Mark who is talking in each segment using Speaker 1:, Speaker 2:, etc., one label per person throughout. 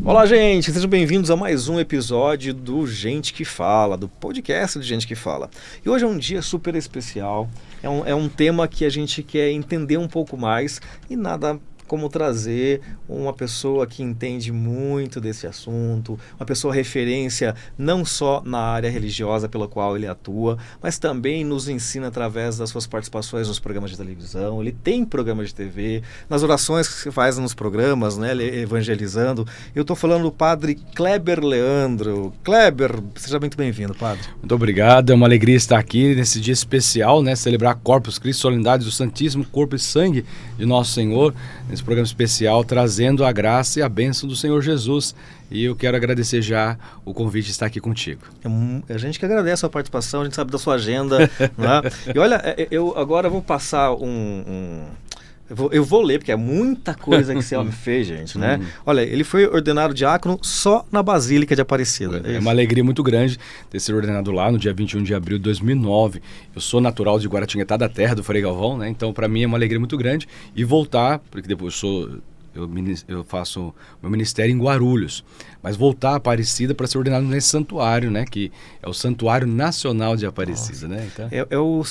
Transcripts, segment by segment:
Speaker 1: Olá, gente! Sejam bem-vindos a mais um episódio do Gente que Fala, do podcast de Gente que Fala. E hoje é um dia super especial, é um tema que a gente quer entender um pouco mais e nada como trazer uma pessoa que entende muito desse assunto, uma pessoa referência não só na área religiosa pela qual ele atua, mas também nos ensina através das suas participações nos programas de televisão. Ele tem programas de TV, nas orações que se faz nos programas, né, ele evangelizando. Eu estou falando do padre Kleber Leandro. Kleber, seja muito bem-vindo, padre.
Speaker 2: Muito obrigado, é uma alegria estar aqui nesse dia especial, né, celebrar Corpus Christi, solenidade do Santíssimo Corpo e Sangue de Nosso Senhor, nesse programa especial, trazendo a graça e a bênção do Senhor Jesus. E eu quero agradecer já o convite de estar aqui contigo.
Speaker 1: A gente que agradece a sua participação, a gente sabe da sua agenda, né? E olha, eu agora vou passar Eu vou ler, porque é muita coisa que esse homem fez, gente, né? Olha, ele foi ordenado diácono só na Basílica de Aparecida.
Speaker 2: É uma alegria muito grande ter sido ordenado lá no dia 21 de abril de 2009. Eu sou natural de Guaratinguetá da terra do Frei Galvão, né? Então, para mim é uma alegria muito grande. E voltar, porque depois eu faço meu ministério em Guarulhos, mas voltar a Aparecida para ser ordenado nesse santuário, né, que é o Santuário Nacional de Aparecida. Nossa. Né? Então,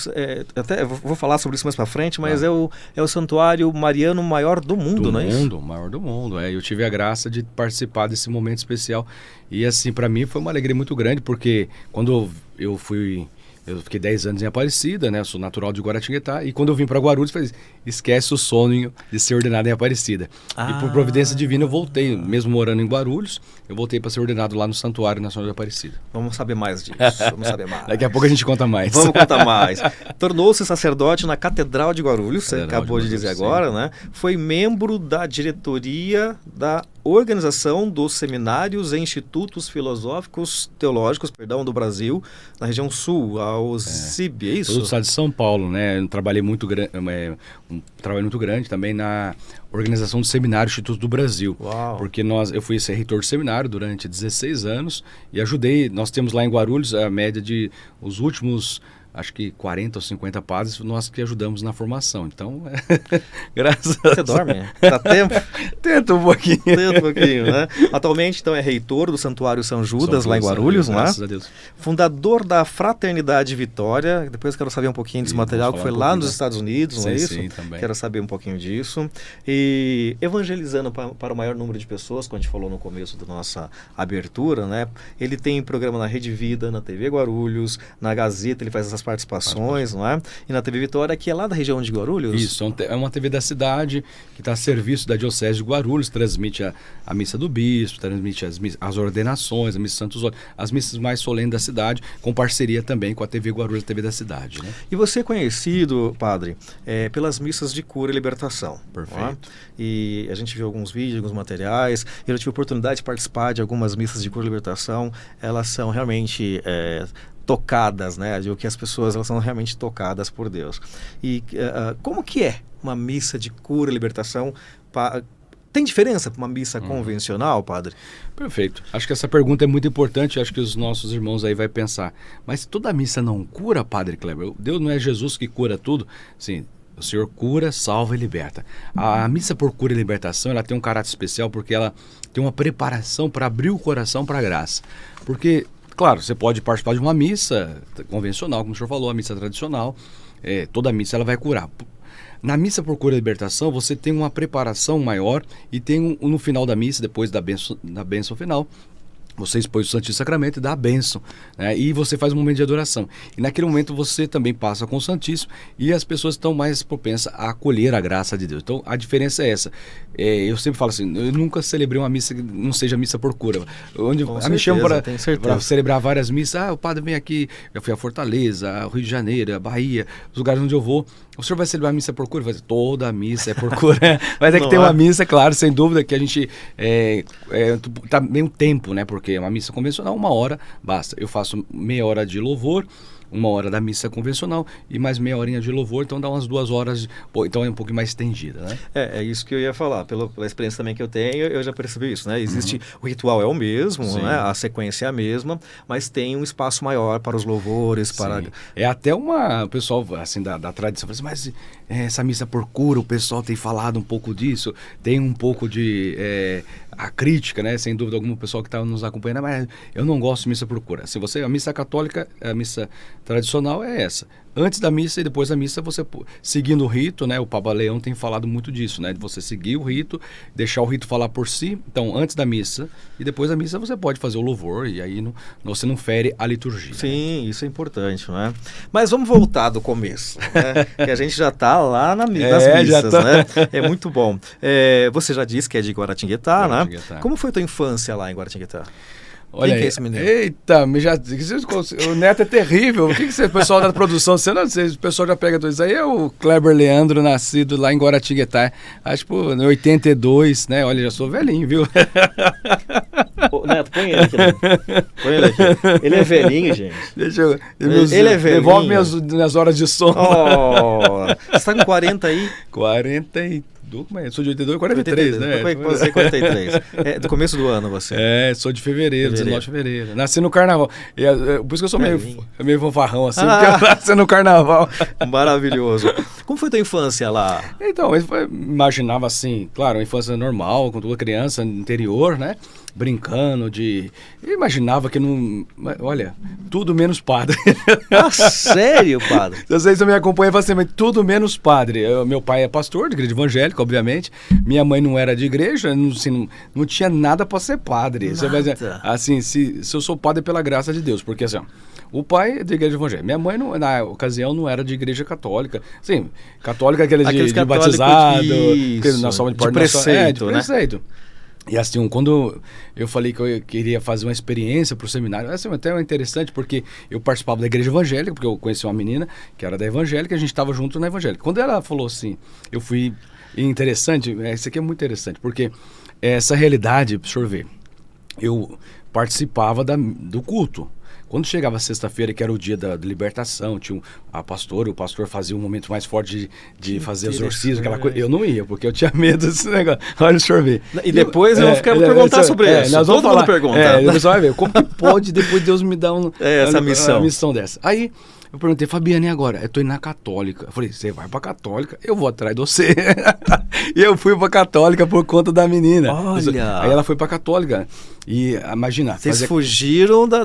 Speaker 1: até vou falar sobre isso mais para frente, mas é o santuário mariano maior do mundo, não é isso?
Speaker 2: Maior do mundo. Eu tive a graça de participar desse momento especial e assim, para mim foi uma alegria muito grande, porque quando eu fiquei 10 anos em Aparecida, né? Eu sou natural de Guaratinguetá. E quando eu vim para Guarulhos, falei, esquece o sonho de ser ordenado em Aparecida. E por providência divina eu voltei, mesmo morando em Guarulhos, eu voltei para ser ordenado lá no Santuário Nacional de Aparecida.
Speaker 1: Vamos saber mais disso, vamos saber mais.
Speaker 2: Daqui a pouco a gente conta mais.
Speaker 1: Vamos contar mais. Tornou-se sacerdote na Catedral de Guarulhos, você acabou de dizer agora, né? Foi membro da diretoria da Organização dos Seminários e Institutos Filosóficos Teológicos, do Brasil, na região sul, ao CIB, é isso?
Speaker 2: Todo o estado de São Paulo, né? Eu trabalhei um trabalho muito grande também na Organização dos Seminários e Institutos do Brasil.
Speaker 1: Uau.
Speaker 2: Porque eu fui ser reitor de seminário durante 16 anos e ajudei, nós temos lá em Guarulhos a média de os últimos, acho que 40 ou 50 padres, nós que ajudamos na formação. Então, graças a Deus.
Speaker 1: Você dorme? Dá tempo?
Speaker 2: Tenta um pouquinho.
Speaker 1: Tenta um pouquinho, né? Atualmente, então, é reitor do Santuário São Judas, lá em Guarulhos, não é?
Speaker 2: Graças a Deus.
Speaker 1: Fundador da Fraternidade Vitória. Depois quero saber um pouquinho desse material que foi lá nos Estados Unidos, não é isso?
Speaker 2: Sim, também.
Speaker 1: Quero saber um pouquinho disso. E evangelizando para o maior número de pessoas, como a gente falou no começo da nossa abertura, né? Ele tem programa na Rede Vida, na TV Guarulhos, na Gazeta, ele faz essas participações, não é? E na TV Vitória, que é lá da região de Guarulhos?
Speaker 2: Isso, é uma TV da cidade que está a serviço da Diocese de Guarulhos, transmite a missa do bispo, transmite as ordenações, a missa Santos Óleos, as missas mais solenes da cidade, com parceria também com a TV Guarulhos, a TV da cidade. Né?
Speaker 1: E você é conhecido, padre, pelas missas de cura e libertação.
Speaker 2: Perfeito.
Speaker 1: E a gente viu alguns vídeos, alguns materiais, eu tive a oportunidade de participar de algumas missas de cura e libertação, elas são realmente tocadas, né? Eu digo que as pessoas elas são realmente tocadas por Deus. E como que é uma missa de cura e libertação? Tem diferença para uma missa convencional, padre?
Speaker 2: Perfeito. Acho que essa pergunta é muito importante, acho que os nossos irmãos aí vão pensar. Mas toda missa não cura, padre Kleber? Deus não é Jesus que cura tudo? Sim. O Senhor cura, salva e liberta. A missa por cura e libertação, ela tem um caráter especial porque ela tem uma preparação para abrir o coração para a graça. Porque, claro, você pode participar de uma missa convencional, como o senhor falou, a missa tradicional, toda missa ela vai curar. Na missa por cura e libertação, você tem uma preparação maior e tem no final da missa, depois da bênção final, você expõe o Santíssimo Sacramento e dá a bênção, né? E você faz um momento de adoração. E naquele momento você também passa com o Santíssimo e as pessoas estão mais propensas a acolher a graça de Deus. Então a diferença é essa. Eu sempre falo assim, eu nunca celebrei uma missa que não seja missa por cura. Me chamam para celebrar várias missas. O padre vem aqui, eu fui a Fortaleza, ao Rio de Janeiro, a Bahia, os lugares onde eu vou. O senhor vai celebrar a missa por cura? Vai dizer, toda a missa é por cura. Mas é que tem uma missa, claro, sem dúvida, que a gente tá meio tempo, né? Porque é uma missa convencional, 1 hora, basta. Eu faço meia hora de louvor, 1 hora da missa convencional e mais meia horinha de louvor, então dá umas 2 horas, então é um pouco mais estendida, né?
Speaker 1: É isso que eu ia falar, pela experiência também que eu tenho, eu já percebi isso, né? Existe, o ritual é o mesmo, né? A sequência é a mesma, mas tem um espaço maior para os louvores, para...
Speaker 2: É até o pessoal, assim, da tradição, fala assim, mas essa missa por cura, o pessoal tem falado um pouco disso, tem um pouco de a crítica, né? Sem dúvida alguma, o pessoal que está nos acompanhando, mas eu não gosto de missa por cura. Se você, a missa católica, a missa tradicional é essa. Antes da missa e depois da missa, você seguindo o rito, né? O Papa Leão tem falado muito disso, né? De você seguir o rito, deixar o rito falar por si. Então, antes da missa e depois da missa, você pode fazer o louvor e aí você não fere a liturgia.
Speaker 1: Sim, isso é importante, não é? Mas vamos voltar do começo, né? Que a gente já está lá nas missas, né? É muito bom. Você já disse que é de Guaratinguetá, né? Como foi a tua infância lá em Guaratinguetá?
Speaker 2: Olha,
Speaker 1: quem que é esse menino?
Speaker 2: Eita, o Neto é terrível. O que o pessoal da produção, o pessoal já pega dois. Aí é o Kleber Leandro, nascido lá em Guaratinguetá, acho que em 82, né? Olha, já sou velhinho, viu?
Speaker 1: Ô, Neto, põe ele aqui. Põe ele aqui. Ele é velhinho, gente.
Speaker 2: Ele é velhinho. Devolve minhas horas de sono.
Speaker 1: Você está com 40 aí?
Speaker 2: 40 eu sou de 82, 43, né?
Speaker 1: Você 43. Do começo do ano, você.
Speaker 2: Sou de fevereiro, 19 de fevereiro. Nasci no carnaval. Por isso que eu sou meio fanfarrão, assim, porque eu nasci no carnaval.
Speaker 1: Maravilhoso. Como foi tua infância lá?
Speaker 2: Então, eu imaginava assim, claro, uma infância normal, com toda criança, no interior, né? Brincando eu imaginava que não... Olha, tudo menos padre.
Speaker 1: Sério, padre?
Speaker 2: Vocês me acompanham assim, mas tudo menos padre. Meu pai é pastor de igreja evangélica, obviamente. Minha mãe não era de igreja, não tinha nada para ser padre. Você vai dizer, assim, se eu sou padre pela graça de Deus, porque assim, o pai é de igreja evangélica. Minha mãe, na ocasião, não era de igreja católica. Sim, católica aqueles de batizado,
Speaker 1: de preceito,
Speaker 2: de preceito. E assim, quando eu falei que eu queria fazer uma experiência para o seminário, assim, até é interessante porque eu participava da igreja evangélica, porque eu conheci uma menina que era da evangélica, a gente estava junto na evangélica. Quando ela falou assim, eu fui interessante, isso aqui é muito interessante, porque essa realidade, para o senhor ver, eu participava do culto. Quando chegava sexta-feira, que era o dia da libertação, tinha o pastor fazia um momento mais forte de fazer exorcismo, aquela coisa. Eu não ia, porque eu tinha medo desse negócio. Olha o senhor ver.
Speaker 1: E depois eu vou perguntar sobre isso.
Speaker 2: Nós vamos
Speaker 1: Todo mundo pergunta.
Speaker 2: O pessoal vai ver, como que pode depois Deus me dar
Speaker 1: essa missão.
Speaker 2: Uma missão dessa? Aí eu perguntei, Fabiana, e agora? Eu tô indo na católica. Eu falei, você vai pra católica? Eu vou atrás de você. E eu fui pra católica por conta da menina.
Speaker 1: Olha!
Speaker 2: Aí ela foi pra católica. E imagina...
Speaker 1: Vocês fugiram da...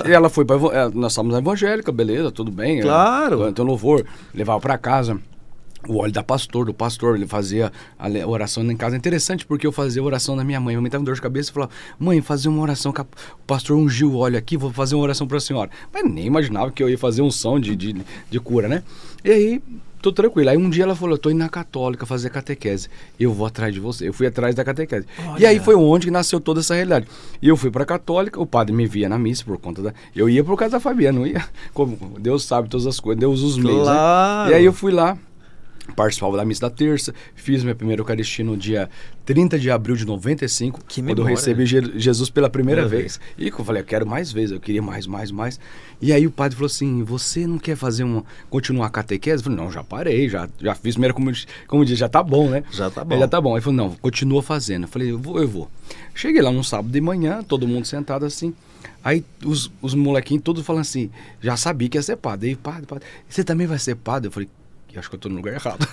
Speaker 2: Ela foi pra... Nós estávamos na evangélica, beleza, tudo bem.
Speaker 1: Claro!
Speaker 2: Então louvor, levava pra casa o óleo do pastor, ele fazia a oração em casa. É interessante porque eu fazia oração na minha mãe. Minha mãe estava com dor de cabeça e falava, mãe, fazer uma oração, o pastor ungiu o óleo aqui, vou fazer uma oração para a senhora. Mas nem imaginava que eu ia fazer unção de cura, né? E aí, tô tranquilo. Aí um dia ela falou, eu tô indo na católica fazer catequese. Eu vou atrás de você. Eu fui atrás da catequese. Olha. E aí foi onde que nasceu toda essa realidade. E eu fui pra católica, o padre me via na missa por conta eu ia por causa da Fabiana, não ia. Como Deus sabe todas as coisas, Deus usa os meios,
Speaker 1: claro.
Speaker 2: Né? E aí eu fui lá, participava da missa da terça, fiz minha primeira Eucaristia no dia 30 de abril de 95, quando eu recebi Jesus pela primeira vez. E eu falei, eu quero mais vezes, eu queria mais. E aí o padre falou assim, você não quer continuar a catequese? Eu falei, não, já parei, já fiz primeiro, como diz, já tá bom, né?
Speaker 1: Já tá bom.
Speaker 2: Já tá bom. Aí ele falou, não, continua fazendo. Eu falei, eu vou. Cheguei lá num sábado de manhã, todo mundo sentado assim. Aí os molequinhos todos falando assim, já sabia que ia ser padre. Aí, padre, você também vai ser padre? Eu falei, acho que eu tô no lugar errado.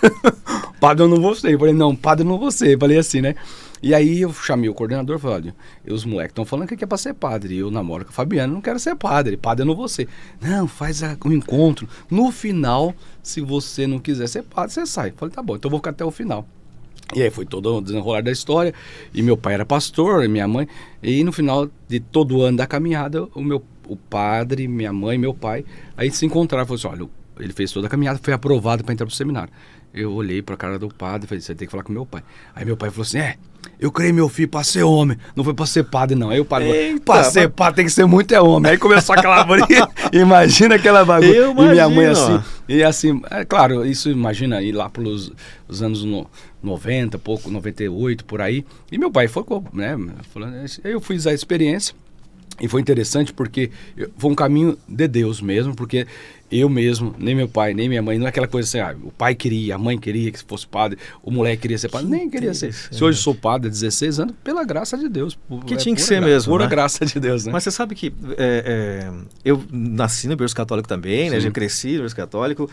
Speaker 2: Padre eu não vou ser. Eu falei, não, padre eu não vou ser. Eu falei assim, né? E aí eu chamei o coordenador e falei, olha, os moleques estão falando que é pra ser padre. Eu namoro com a Fabiana, não quero ser padre. Padre eu não vou ser. Não, faz um encontro. No final, se você não quiser ser padre, você sai. Eu falei, tá bom, então eu vou ficar até o final. E aí foi todo o desenrolar da história. E meu pai era pastor, e minha mãe. E no final de todo o ano da caminhada, o padre, minha mãe e meu pai, aí se encontraram. Falaram assim, olha, ele fez toda a caminhada, foi aprovado para entrar pro seminário. Eu olhei pra cara do padre e falei, você tem que falar com meu pai. Aí meu pai falou assim, eu criei meu filho pra ser homem, não foi pra ser padre não. Aí o padre falou, pra ser padre tem que ser muito homem. Aí começou aquela briga, imagina aquela bagunça. E minha mãe assim, claro, isso imagina ir lá pelos os anos 90, 98, por aí. E meu pai ficou, né, falando, eu fiz a experiência. E foi interessante porque foi um caminho de Deus mesmo, porque eu mesmo, nem meu pai, nem minha mãe, não é aquela coisa assim, o pai queria, a mãe queria que fosse padre, o moleque queria ser padre, nem queria ser. Se hoje sou padre há 16 anos, pela graça de Deus.
Speaker 1: Que tinha que ser mesmo,
Speaker 2: pura
Speaker 1: né?
Speaker 2: graça de Deus, né?
Speaker 1: Mas você sabe que eu nasci no berço católico também, né? Eu cresci no berço católico.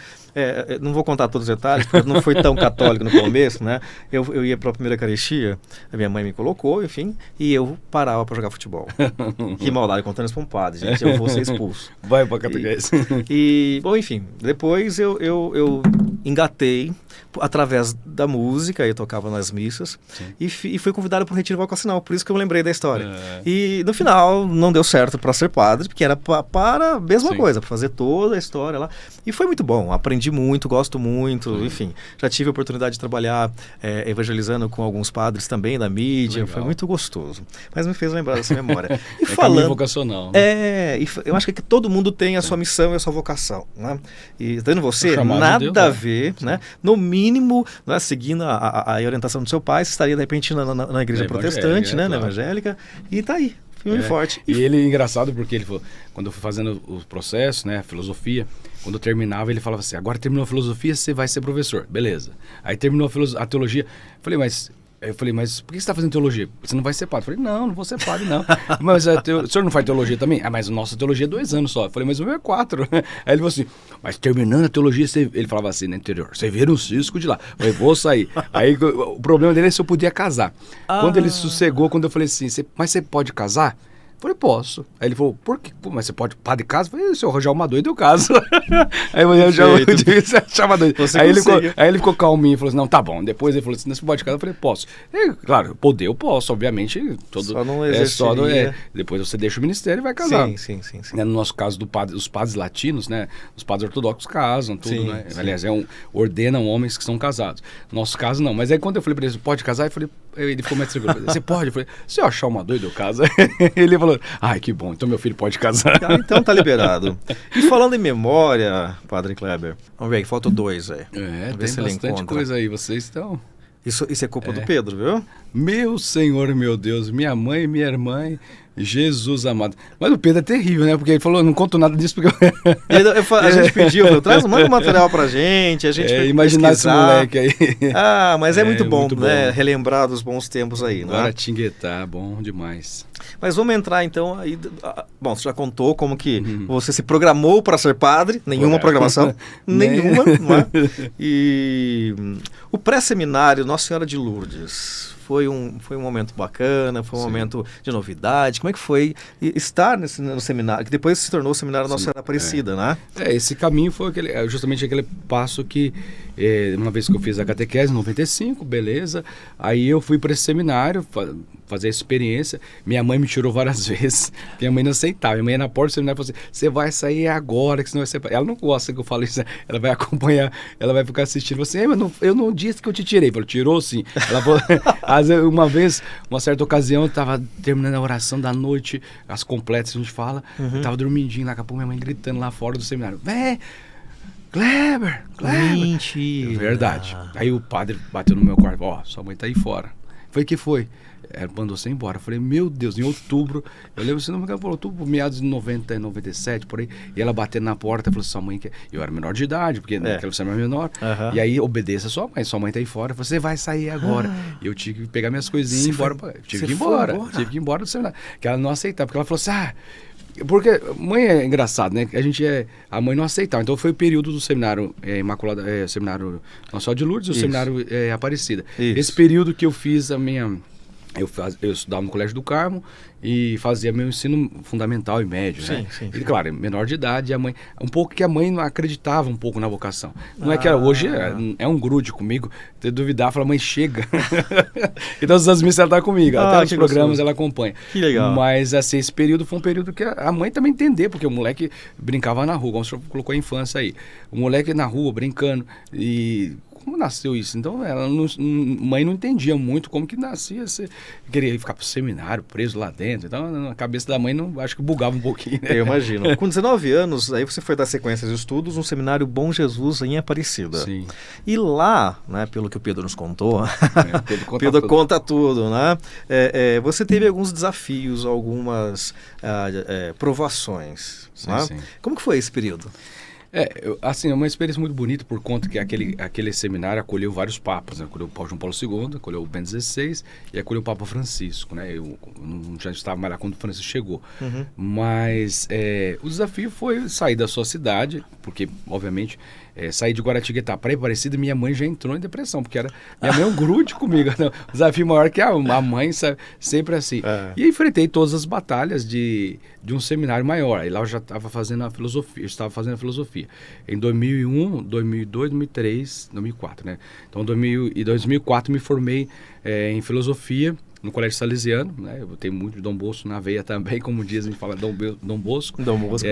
Speaker 1: Não vou contar todos os detalhes, porque não foi tão católico no começo, né? Eu ia para a primeira Eucaristia, a minha mãe me colocou, enfim, e eu parava para jogar futebol. Que maldade, contando isso para um padre, gente, eu vou ser expulso.
Speaker 2: Vai para catequese.
Speaker 1: Bom, enfim, depois eu engatei através da música, eu tocava nas missas, e fui convidado para o retiro vocacional, por isso que eu lembrei da história. E no final não deu certo para ser padre, porque era para a mesma coisa, para fazer toda a história lá. E foi muito bom, aprendi muito, gosto muito, enfim. Já tive a oportunidade de trabalhar evangelizando com alguns padres também da mídia, foi muito gostoso. Mas me fez lembrar dessa memória. E
Speaker 2: falando vocacional.
Speaker 1: Eu acho que todo mundo tem a sua missão e a sua vocação, né? E tendo você, nada a ver, né? No mínimo, né, seguindo a orientação do seu pai, você estaria de repente na igreja protestante, né? Claro. Na evangélica, e tá aí. Filme forte.
Speaker 2: E ele é engraçado porque ele falou, quando eu fui fazendo o processo, né, filosofia, quando eu terminava, ele falava assim, agora terminou a filosofia, você vai ser professor. Beleza. Aí terminou a teologia. Eu falei, mas por que você está fazendo teologia? Você não vai ser padre. Eu falei, não vou ser padre, não. Mas o senhor não faz teologia também? Mas a nossa teologia é 2 anos só. Eu falei, mas o meu é 4. Aí ele falou assim, mas terminando a teologia, ele falava assim no interior, você vira um cisco de lá. Eu falei, vou sair. Aí o problema dele é se eu podia casar. Quando ele sossegou, quando eu falei assim, mas você pode casar? Eu falei, posso. Aí ele falou, por quê? Mas você pode padre casa? Eu falei, se eu arranjar uma doida, eu caso. Aí eu já chama doido. Aí ele ficou calminho e falou assim, não, tá bom. Depois ele falou assim, você pode casar? Eu falei, posso. Claro, eu posso, obviamente.
Speaker 1: Só não exerceria.
Speaker 2: Depois você deixa o ministério e vai casar.
Speaker 1: Sim.
Speaker 2: No nosso caso, os padres latinos, né? Os padres ortodoxos casam, tudo, né? Aliás, ordenam homens que são casados. No nosso caso, não. Mas aí quando eu falei pra ele, pode casar? Ele ficou mais seguro. Você pode? Eu falei, se eu achar uma doida, eu caso. Ele falou, ai, que bom, então meu filho pode casar.
Speaker 1: Então tá liberado. E falando em memória, Padre Kleber, vamos ver, faltam 2 aí.
Speaker 2: Tem bastante coisa aí, vocês estão...
Speaker 1: Isso é culpa do Pedro, viu?
Speaker 2: Meu Senhor, meu Deus, minha mãe, minha irmã, Jesus amado. Mas o Pedro é terrível, né? Porque ele falou, não conto nada disso porque...
Speaker 1: A gente pediu, manda um material pra gente, a gente
Speaker 2: imaginar esse moleque aí.
Speaker 1: Mas é muito bom, né? Relembrar dos bons tempos aí, né?
Speaker 2: Guaratinguetá, bom demais.
Speaker 1: Mas vamos entrar então aí. Bom, você já contou como que você se programou para ser padre, nenhuma programação, nenhuma, não é? E o pré-seminário Nossa Senhora de Lourdes foi um momento bacana, foi um momento de novidade. Como é que foi estar no seminário, que depois se tornou o seminário Nossa Senhora Aparecida, né?
Speaker 2: Esse caminho foi justamente aquele passo que, uma vez que eu fiz a catequese, em 95, beleza, aí eu fui para esse seminário, fazer a experiência. Minha mãe me tirou várias vezes, minha mãe não aceitava. Minha mãe ia na porta do seminário e falou assim, você vai sair agora, que senão vai ser... Ela não gosta que eu fale isso, ela vai acompanhar, ela vai ficar assistindo. Você, mas eu não disse que eu te tirei. Eu falei, tirou sim. Ela falou, uma vez, uma certa ocasião, eu estava terminando a oração da noite, as completas, a gente fala, eu estava dormindinho lá, daqui a pouco minha mãe gritando lá fora do seminário, Kleber!
Speaker 1: Mentira!
Speaker 2: Verdade. Aí o padre bateu no meu quarto, sua mãe tá aí fora. Eu falei, que foi? Ela mandou você embora. Eu falei, meu Deus, em outubro, eu lembro, se não me engano, outubro, meados de 90, 97, por aí, e ela batendo na porta, falou, sua mãe quer... Eu era menor de idade, porque naquela você era menor, e aí obedeça a sua mãe tá aí fora, você vai sair agora. E eu tive que pegar minhas coisinhas e ir embora. Tive que ir embora do seminário. Que ela não aceitava, porque ela falou assim, porque mãe é engraçado, né? A mãe não aceitava. Então foi o período do seminário seminário Nossa Senhora de Lourdes e o seminário Aparecida. Isso. Esse período que eu fiz eu estudava no Colégio do Carmo e fazia meu ensino fundamental e médio, né? Sim. E claro, menor de idade, a mãe não acreditava um pouco na vocação. Não é que hoje é um grude comigo, se duvidar, fala, mãe, chega. Então as missas ela tá comigo, até os programas ela acompanha.
Speaker 1: Que legal.
Speaker 2: Mas assim, esse período foi um período que a mãe também entendeu, porque o moleque brincava na rua, como o senhor colocou a infância aí. O moleque na rua brincando e... Como nasceu isso? Então, mãe não entendia muito como que nascia. Você queria ficar pro seminário, preso lá dentro. Então, na cabeça da mãe, acho que bugava um pouquinho, né?
Speaker 1: Eu imagino. Com 19 anos, aí você foi dar sequência de estudos no seminário Bom Jesus em Aparecida.
Speaker 2: Sim.
Speaker 1: E lá, né, pelo que o Pedro nos contou, Pedro conta tudo, né? Você teve alguns desafios, algumas provações. Sim, né? Sim. Como que foi esse período?
Speaker 2: Assim, é uma experiência muito bonita por conta que aquele seminário acolheu vários papas, né? Acolheu o Papa João Paulo II, acolheu o Bento XVI e acolheu o Papa Francisco, né? Eu não já estava mais lá quando o Francisco chegou. Mas o desafio foi sair da sua cidade, porque, obviamente, sair de Guaratinguetá para Aparecida, minha mãe já entrou em depressão, porque minha mãe é um grude comigo, né? O desafio maior que a mãe, sabe? Sempre assim. E enfrentei todas as batalhas de um seminário maior. Aí lá eu já estava fazendo a filosofia, em 2001, 2002, 2003, 2004, né? Então, em 2004 me formei em filosofia no Colégio Salesiano, né? Eu tenho muito de Dom Bosco na veia também, como dizem, fala Dom Bosco.
Speaker 1: Dom Bosco,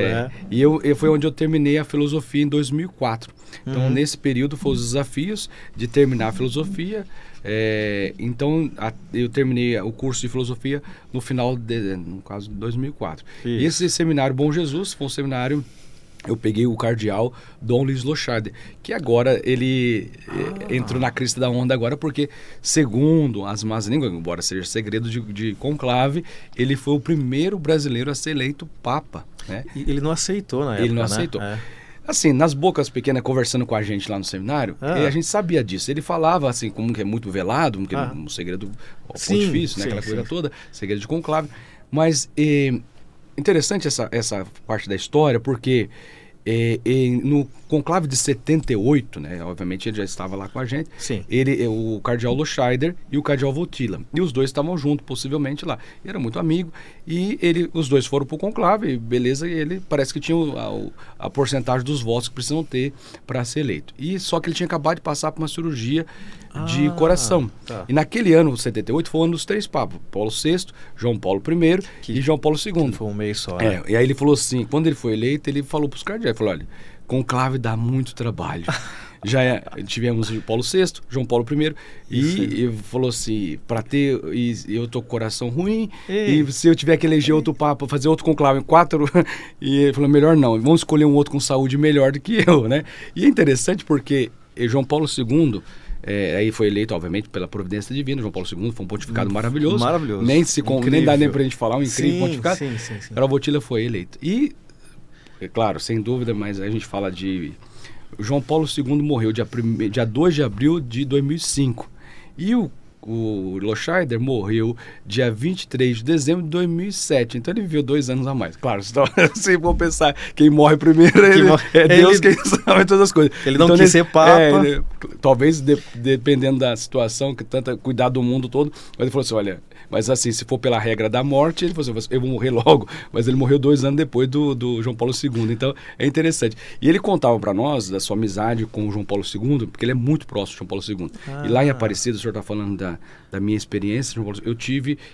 Speaker 2: E foi onde eu terminei a filosofia em 2004. Então, nesse período, foram os desafios de terminar a filosofia. Então, eu terminei o curso de filosofia no final, no caso, de 2004. E esse seminário Bom Jesus foi um seminário... Eu peguei o cardeal Dom Luiz Lochaide, que agora ele entrou na crista da onda agora, porque, segundo as más línguas, embora seja segredo de conclave, ele foi o primeiro brasileiro a ser eleito papa, né?
Speaker 1: E ele não aceitou na época,
Speaker 2: Ele não aceitou. Assim, nas bocas pequenas, conversando com a gente lá no seminário, a gente sabia disso. Ele falava, assim, como que é muito velado, como que é um segredo pontifício, né? Aquela coisa toda, segredo de conclave. Mas interessante essa parte da história, porque no conclave de 78, né, obviamente ele já estava lá com a gente, o cardeal Lochaide e o cardeal Wojtyla, e os dois estavam juntos, possivelmente lá, era muito amigo, e os dois foram para o conclave, beleza, e ele parece que tinha a porcentagem dos votos que precisam ter para ser eleito, e só que ele tinha acabado de passar por uma cirurgia de coração, e naquele ano, 78, foi um ano dos 3 papas, Paulo VI, João Paulo I e João Paulo II.
Speaker 1: Foi um mês só, né?
Speaker 2: E aí ele falou assim, quando ele foi eleito, ele falou para os cardeais, falou, olha, conclave dá muito trabalho. Já tivemos o Paulo VI, João Paulo I, e falou assim, para ter, eu tô com o coração ruim, e se eu tiver que eleger outro papa, fazer outro conclave, 4, e ele falou, melhor não, vamos escolher um outro com saúde melhor do que eu, né? E é interessante porque João Paulo II, aí foi eleito, obviamente, pela providência divina. João Paulo II foi um pontificado maravilhoso. Nem dá nem pra gente falar, um incrível pontificado. Sim. Agora o Wojtyla foi eleito. E, claro, sem dúvida, mas a gente fala de... João Paulo II morreu dia 2 de abril de 2005. E o Lochaide morreu dia 23 de dezembro de 2007. Então ele viveu 2 anos a mais. Claro, se for pensar quem morre primeiro, Deus quem sabe todas as coisas.
Speaker 1: Ele não quis ser papa.
Speaker 2: Talvez, dependendo da situação, que tanto cuidar do mundo todo, mas ele falou assim, olha... Mas assim, se for pela regra da morte, ele falou assim, eu vou morrer logo. Mas ele morreu 2 anos depois do João Paulo II. Então, é interessante. E ele contava para nós da sua amizade com o João Paulo II, porque ele é muito próximo do João Paulo II. E lá em Aparecida, o senhor está falando da minha experiência, João Paulo,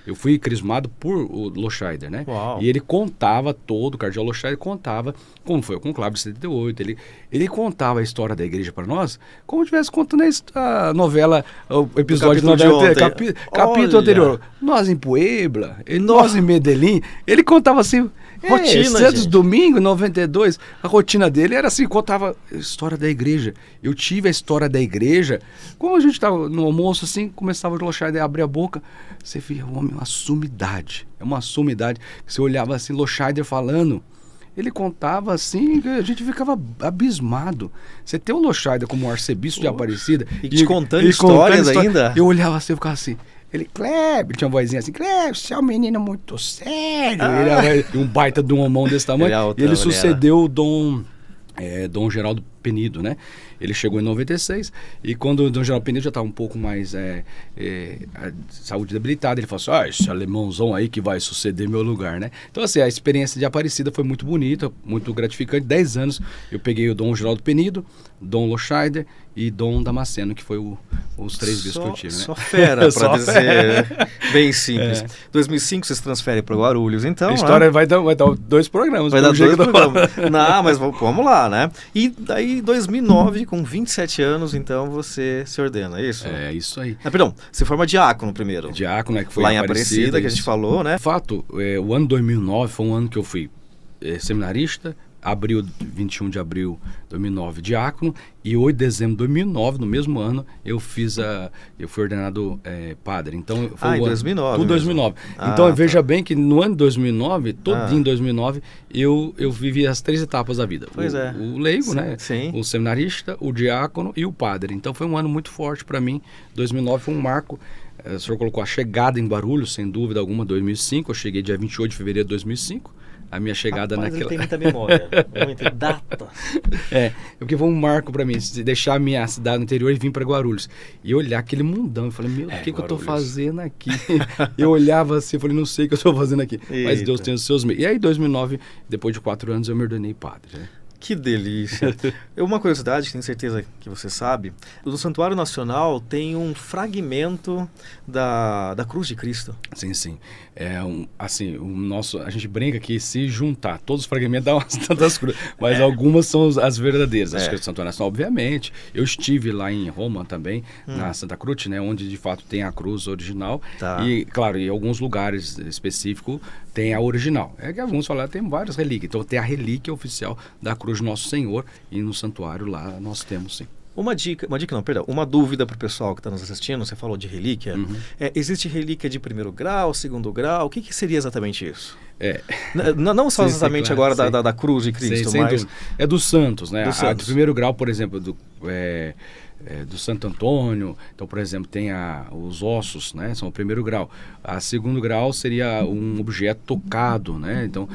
Speaker 2: eu fui crismado por o Lochaide, né?
Speaker 1: Uau.
Speaker 2: E ele contava o cardeal Lochaide contava como foi o conclave de 78. Ele contava a história da igreja para nós, como se estivesse contando a novela, o episódio de novela, capítulo anterior. Nós em Puebla, nós em Medellín, ele contava assim, Santos Domingo, 92, a rotina dele era assim, contava a história da igreja. Eu tive a história da igreja, como a gente estava no almoço assim, começava o Lochaide a abrir a boca, você via o homem, uma sumidade, que você olhava assim, Lochaide falando, ele contava assim, a gente ficava abismado. Você tem o Lochaide como arcebispo de Aparecida,
Speaker 1: e te contando histórias ainda?
Speaker 2: Eu olhava assim, eu ficava assim, ele, Kleber, tinha uma vozinha assim, Kleber, você é um menino muito sério. Ele era um baita de um homão desse tamanho. Ele sucedeu o Dom Geraldo Penido, né? Ele chegou em 96 e quando o Dom Geraldo Penido já estava um pouco mais saúde debilitada, ele falou assim, esse alemãozão aí que vai suceder meu lugar, né? Então assim, a experiência de Aparecida foi muito bonita, muito gratificante. 10 anos eu peguei o Dom Geraldo Penido, Dom Lochaide e Dom Damasceno, que foi os 3 bispos que eu tive, né?
Speaker 1: Só fera, para dizer bem simples. 2005 você se transfere para Guarulhos, então... A
Speaker 2: história vai dar 2 programas.
Speaker 1: Vai dar 2 programas. Não, mas vamos lá, né? E daí, 2009, com 27 anos, então, você se ordena, é isso?
Speaker 2: É, isso aí.
Speaker 1: Perdão, você forma diácono primeiro.
Speaker 2: Diácono, né? Que foi
Speaker 1: lá em Aparecida, que a gente falou, né?
Speaker 2: De fato, o ano 2009 foi um ano que eu fui seminarista, 21 de abril de 2009, diácono, e 8 de dezembro de 2009, no mesmo ano, eu fui ordenado padre. Então, foi
Speaker 1: em 2009
Speaker 2: tudo
Speaker 1: mesmo.
Speaker 2: 2009. Então, veja
Speaker 1: tá.
Speaker 2: bem que no ano de 2009, todinho em 2009, eu vivi as 3 etapas da vida.
Speaker 1: Pois é.
Speaker 2: O leigo,
Speaker 1: Sim,
Speaker 2: né?
Speaker 1: sim.
Speaker 2: O seminarista, o diácono e o padre. Então, foi um ano muito forte para mim. 2009 foi um marco. O senhor colocou a chegada em Guarulhos, sem dúvida alguma, 2005. Eu cheguei dia 28 de fevereiro de 2005. A minha chegada
Speaker 1: Rapaz,
Speaker 2: naquela...
Speaker 1: ele tem muita memória, muita data.
Speaker 2: Porque foi um marco para mim, deixar a minha cidade no interior e vir para Guarulhos. E olhar aquele mundão, eu falei, meu, o que eu tô fazendo aqui? Eu olhava assim, falei, não sei o que eu tô fazendo aqui.
Speaker 1: Eita.
Speaker 2: Mas Deus tem os seus meios. E aí, em 2009, depois de 4 anos, eu me ordenei padre, né?
Speaker 1: Que delícia. Uma curiosidade, que tenho certeza que você sabe, no Santuário Nacional tem um fragmento da Cruz de Cristo.
Speaker 2: Sim, sim. A gente brinca que se juntar todos os fragmentos dá umas tantas cruzes, mas algumas são as verdadeiras. Acho que é o Santuário Nacional, obviamente. Eu estive lá em Roma também, na Santa Cruz, né, onde de fato tem a cruz original.
Speaker 1: Tá.
Speaker 2: E, claro, em alguns lugares específicos tem a original. É que alguns falaram, tem várias relíquias. Então tem a relíquia oficial da cruz de Nosso Senhor, e no santuário lá nós temos, sim.
Speaker 1: Uma dúvida para o pessoal que está nos assistindo, você falou de relíquia. Existe relíquia de 1º grau, 2º grau? O que seria exatamente isso? Não só exatamente
Speaker 2: claro,
Speaker 1: agora da Cruz de Cristo, mas...
Speaker 2: É dos santos, né?
Speaker 1: Dos santos.
Speaker 2: Do 1º grau, por exemplo, do Santo Antônio. Então, por exemplo, tem os ossos, né? São o 1º grau. A 2º grau seria um objeto tocado, né? Então,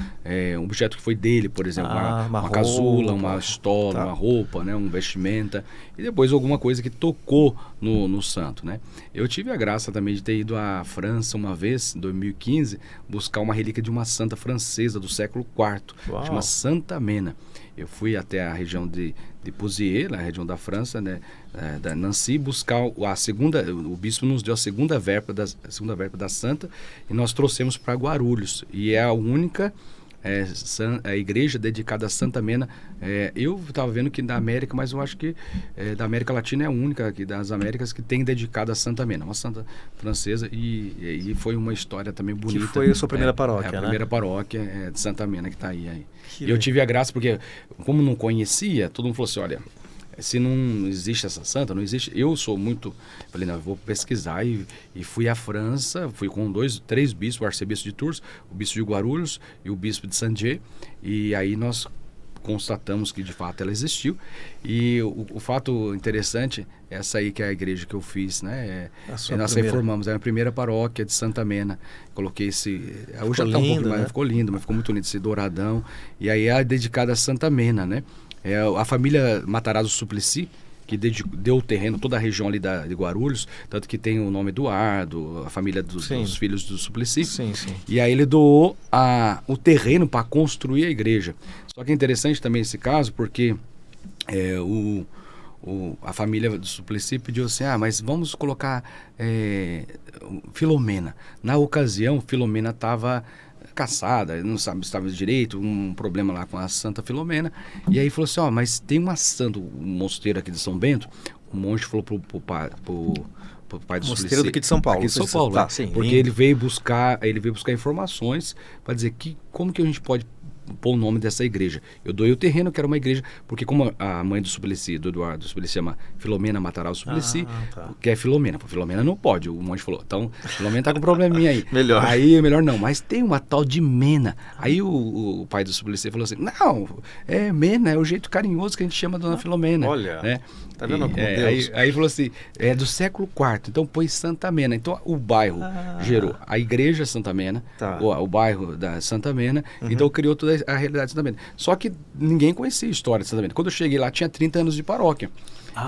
Speaker 2: um objeto que foi dele, por exemplo, uma casula, uma estola, uma roupa, né? Um vestimenta. E depois alguma coisa que tocou no santo, né? Eu tive a graça também de ter ido à França uma vez, em 2015, buscar uma relíquia de uma santa francesa do século IV, chama Santa Mena. Eu fui até a região de Pousieux, na região da França, né, da Nancy, buscar a segunda. O bispo nos deu a segunda verba da santa, e nós trouxemos para Guarulhos. E é a única a igreja dedicada a Santa Mena. Eu estava vendo que da América, mas eu acho que da América Latina é a única aqui das Américas que tem dedicada a Santa Mena, uma santa francesa, e foi uma história também bonita.
Speaker 1: Que foi a sua primeira paróquia, né?
Speaker 2: A primeira paróquia de Santa Mena que está aí. E eu tive a graça porque, como não conhecia, todo mundo falou assim, olha, se não existe essa santa, não existe. Eu sou muito... Falei, não, eu vou pesquisar, e fui à França, fui com 3 bispos, o arcebispo de Tours, o bispo de Guarulhos e o bispo de Saint-Dié, e aí nós constatamos que de fato ela existiu. E o fato interessante, essa aí que é a igreja que eu fiz, né? Nós reformamos, é a primeira paróquia de Santa Mena. Coloquei hoje já está um pouco mais, ficou lindo, mas ficou muito lindo esse douradão. E aí é dedicada a Santa Mena, né? A família Matarazzo Suplicy, que deu o terreno, toda a região ali de Guarulhos, tanto que tem o nome Eduardo, a família dos filhos do Suplicy.
Speaker 1: Sim.
Speaker 2: E aí ele doou o terreno para construir a igreja. Só que é interessante também esse caso, porque a família do Suplicy pediu assim, mas vamos colocar Filomena. Na ocasião, Filomena estava caçada, não sabe se estava direito, um problema lá com a Santa Filomena, e aí falou assim, mas tem uma santa, um mosteiro aqui de São Bento, o monge falou pro pai do
Speaker 1: mosteiro daqui de São Paulo.
Speaker 2: Aqui de São Paulo, porque ele veio buscar informações para dizer como que a gente pode pôr o nome dessa igreja. Eu doei o terreno, que era uma igreja, porque como a mãe do Suplicy, do Eduardo Suplicy, chama Filomena Matarazzo Suplicy, que é Filomena. Filomena não pode, o monge falou. Então, Filomena tá com um probleminha aí. Melhor não, mas tem uma tal de Mena. Aí o pai do Suplicy falou assim, não, Mena, é o jeito carinhoso que a gente chama a dona Filomena.
Speaker 1: Olha,
Speaker 2: né?
Speaker 1: Tá vendo como Deus?
Speaker 2: Aí falou assim, é do século IV, então pôs Santa Mena. Então o bairro gerou a igreja Santa Mena, o bairro da Santa Mena, então criou toda a realidade de Santa Mena. Só que ninguém conhecia a história de Santa Mena. Quando eu cheguei lá, tinha 30 anos de paróquia.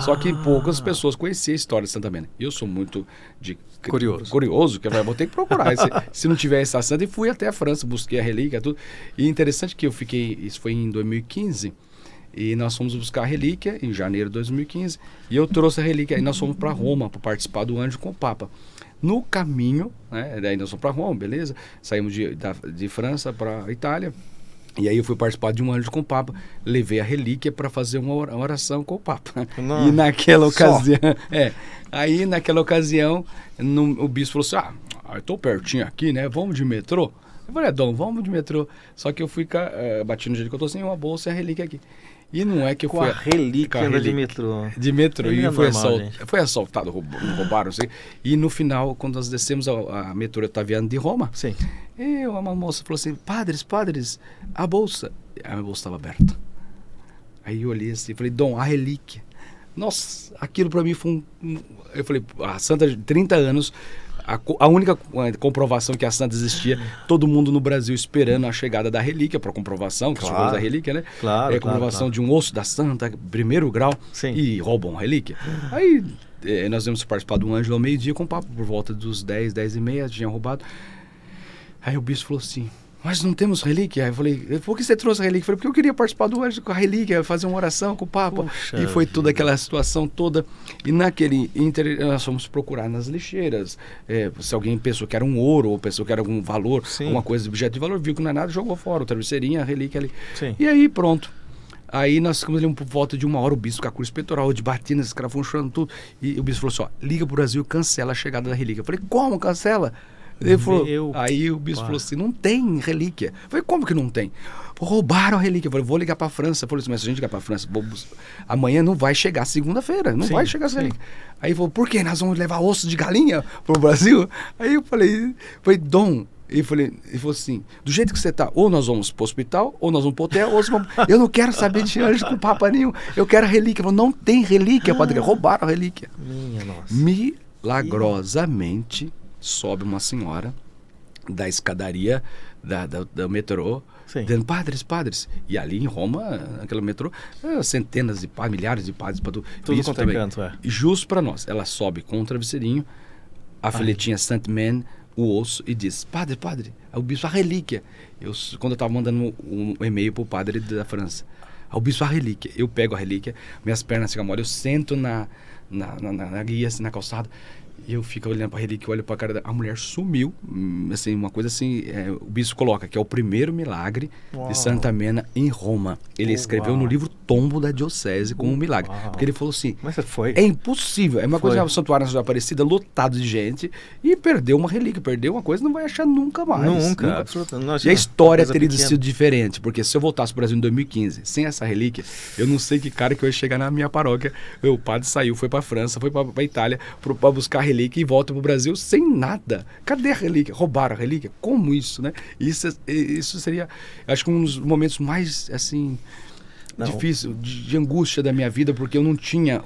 Speaker 2: Só que poucas pessoas conheciam a história de Santa Mena. Eu sou muito curioso, que eu vou ter que procurar. Se não tiver essa santa, e fui até a França, busquei a relíquia, tudo. E interessante que isso foi em 2015, e nós fomos buscar a relíquia em janeiro de 2015, e eu trouxe a relíquia, e nós fomos para Roma para participar do Anjo com o Papa. No caminho, né, daí nós fomos para Roma, beleza? Saímos de França para Itália, e aí eu fui participar de um Anjo com o Papa, levei a relíquia para fazer uma oração com o Papa.
Speaker 1: Não,
Speaker 2: e naquela ocasião, o bispo falou assim, eu estou pertinho aqui, né? Vamos de metrô? Eu falei, Dom, vamos de metrô. Só que eu fui bati no jeito que eu tô sem uma bolsa e a relíquia aqui. E não é que eu
Speaker 1: Com
Speaker 2: fui...
Speaker 1: a relíquia de metrô.
Speaker 2: De metrô.
Speaker 1: E
Speaker 2: E
Speaker 1: normal,
Speaker 2: foi assaltado, roubaram, não sei. E no final, quando nós descemos a metrô Ottaviano de Roma,
Speaker 1: Sim.
Speaker 2: uma moça falou assim, padres, a bolsa. A minha bolsa estava aberta. Aí eu olhei assim, falei, Dom, a relíquia. Nossa, aquilo para mim foi eu falei, a santa de 30 anos... A única comprovação que a santa existia, todo mundo no Brasil esperando a chegada da relíquia para comprovação, que claro. Da relíquia, né?
Speaker 1: Claro,
Speaker 2: comprovação
Speaker 1: claro.
Speaker 2: de um osso da santa, primeiro grau,
Speaker 1: Sim.
Speaker 2: E roubam a relíquia. Aí nós íamos participar do Ângelo ao meio-dia com papo, por volta dos 10 e meia, tinha roubado. Aí o bispo falou assim, mas não temos relíquia? Aí eu falei, por que você trouxe a relíquia? Eu falei, porque eu queria participar do Ângelo com a relíquia, fazer uma oração com o Papa.
Speaker 1: Puxa
Speaker 2: e foi
Speaker 1: vida.
Speaker 2: toda aquela situação toda. E naquele nós fomos procurar nas lixeiras. Se alguém pensou que era um ouro, ou pensou que era algum valor,
Speaker 1: Sim.
Speaker 2: alguma coisa de objeto de valor, viu que não é nada, jogou fora, o travesseirinho, a relíquia ali.
Speaker 1: Sim.
Speaker 2: E aí pronto. Aí nós ficamos ali por volta de 1 hora, o bispo com a cruz peitoral, de batina, esses caras chorando tudo. E o bispo falou assim, ó, liga pro Brasil, cancela a chegada da relíquia. Eu falei, como cancela? Ele falou, aí o bispo falou assim, não tem relíquia. Eu falei, como que não tem? Roubaram a relíquia. Eu falei, vou ligar para a França. Eu falei assim, mas se a gente ligar para a França, amanhã não vai chegar segunda-feira, não vai chegar essa relíquia. Aí ele falou, por quê? Nós vamos levar osso de galinha pro Brasil? Aí eu falei, Dom, ele falou assim, do jeito que você tá, ou nós vamos pro hospital, ou nós vamos pro hotel, ou vamos... Eu não quero saber de anjo com papa nenhum, eu quero a relíquia. Ele falou, não tem relíquia, padre, roubaram a relíquia.
Speaker 1: Minha nossa.
Speaker 2: Milagrosamente, sobe uma senhora da escadaria da metrô, dizendo, padres. E ali em Roma, naquele metrô, centenas de padres, milhares de padres. Tudo
Speaker 1: quanto é canto,
Speaker 2: E justo para nós, ela sobe com um travesseirinho, a folhetinha Saint-Man, o osso, e diz, padre, o bispo, a relíquia. Quando eu estava mandando um e-mail para o padre da França, o bispo, a relíquia. Eu pego a relíquia, minhas pernas ficam mole, eu sento na guia, assim, na calçada, e eu fico olhando para a relíquia, olho para a cara a mulher sumiu, assim, uma coisa assim, o bispo coloca que é o primeiro milagre de Santa Mena em Roma. Ele escreveu no livro Tombo da Diocese como um milagre, porque ele falou assim,
Speaker 1: mas foi?
Speaker 2: É impossível, é uma coisa, o Santuário Nacional de Aparecida lotado de gente, e perdeu uma relíquia, perdeu uma coisa, não vai achar nunca mais.
Speaker 1: Nunca. Absolutamente.
Speaker 2: E a história teria sido diferente, porque se eu voltasse para o Brasil em 2015, sem essa relíquia, eu não sei que cara que eu ia chegar na minha paróquia. O padre saiu, foi para a França, foi para a Itália, para buscar a relíquia e volta para o Brasil sem nada. Cadê a relíquia? Roubaram a relíquia? Como isso, né? Isso seria, acho que um dos momentos mais, assim, difícil, de angústia da minha vida, porque eu não tinha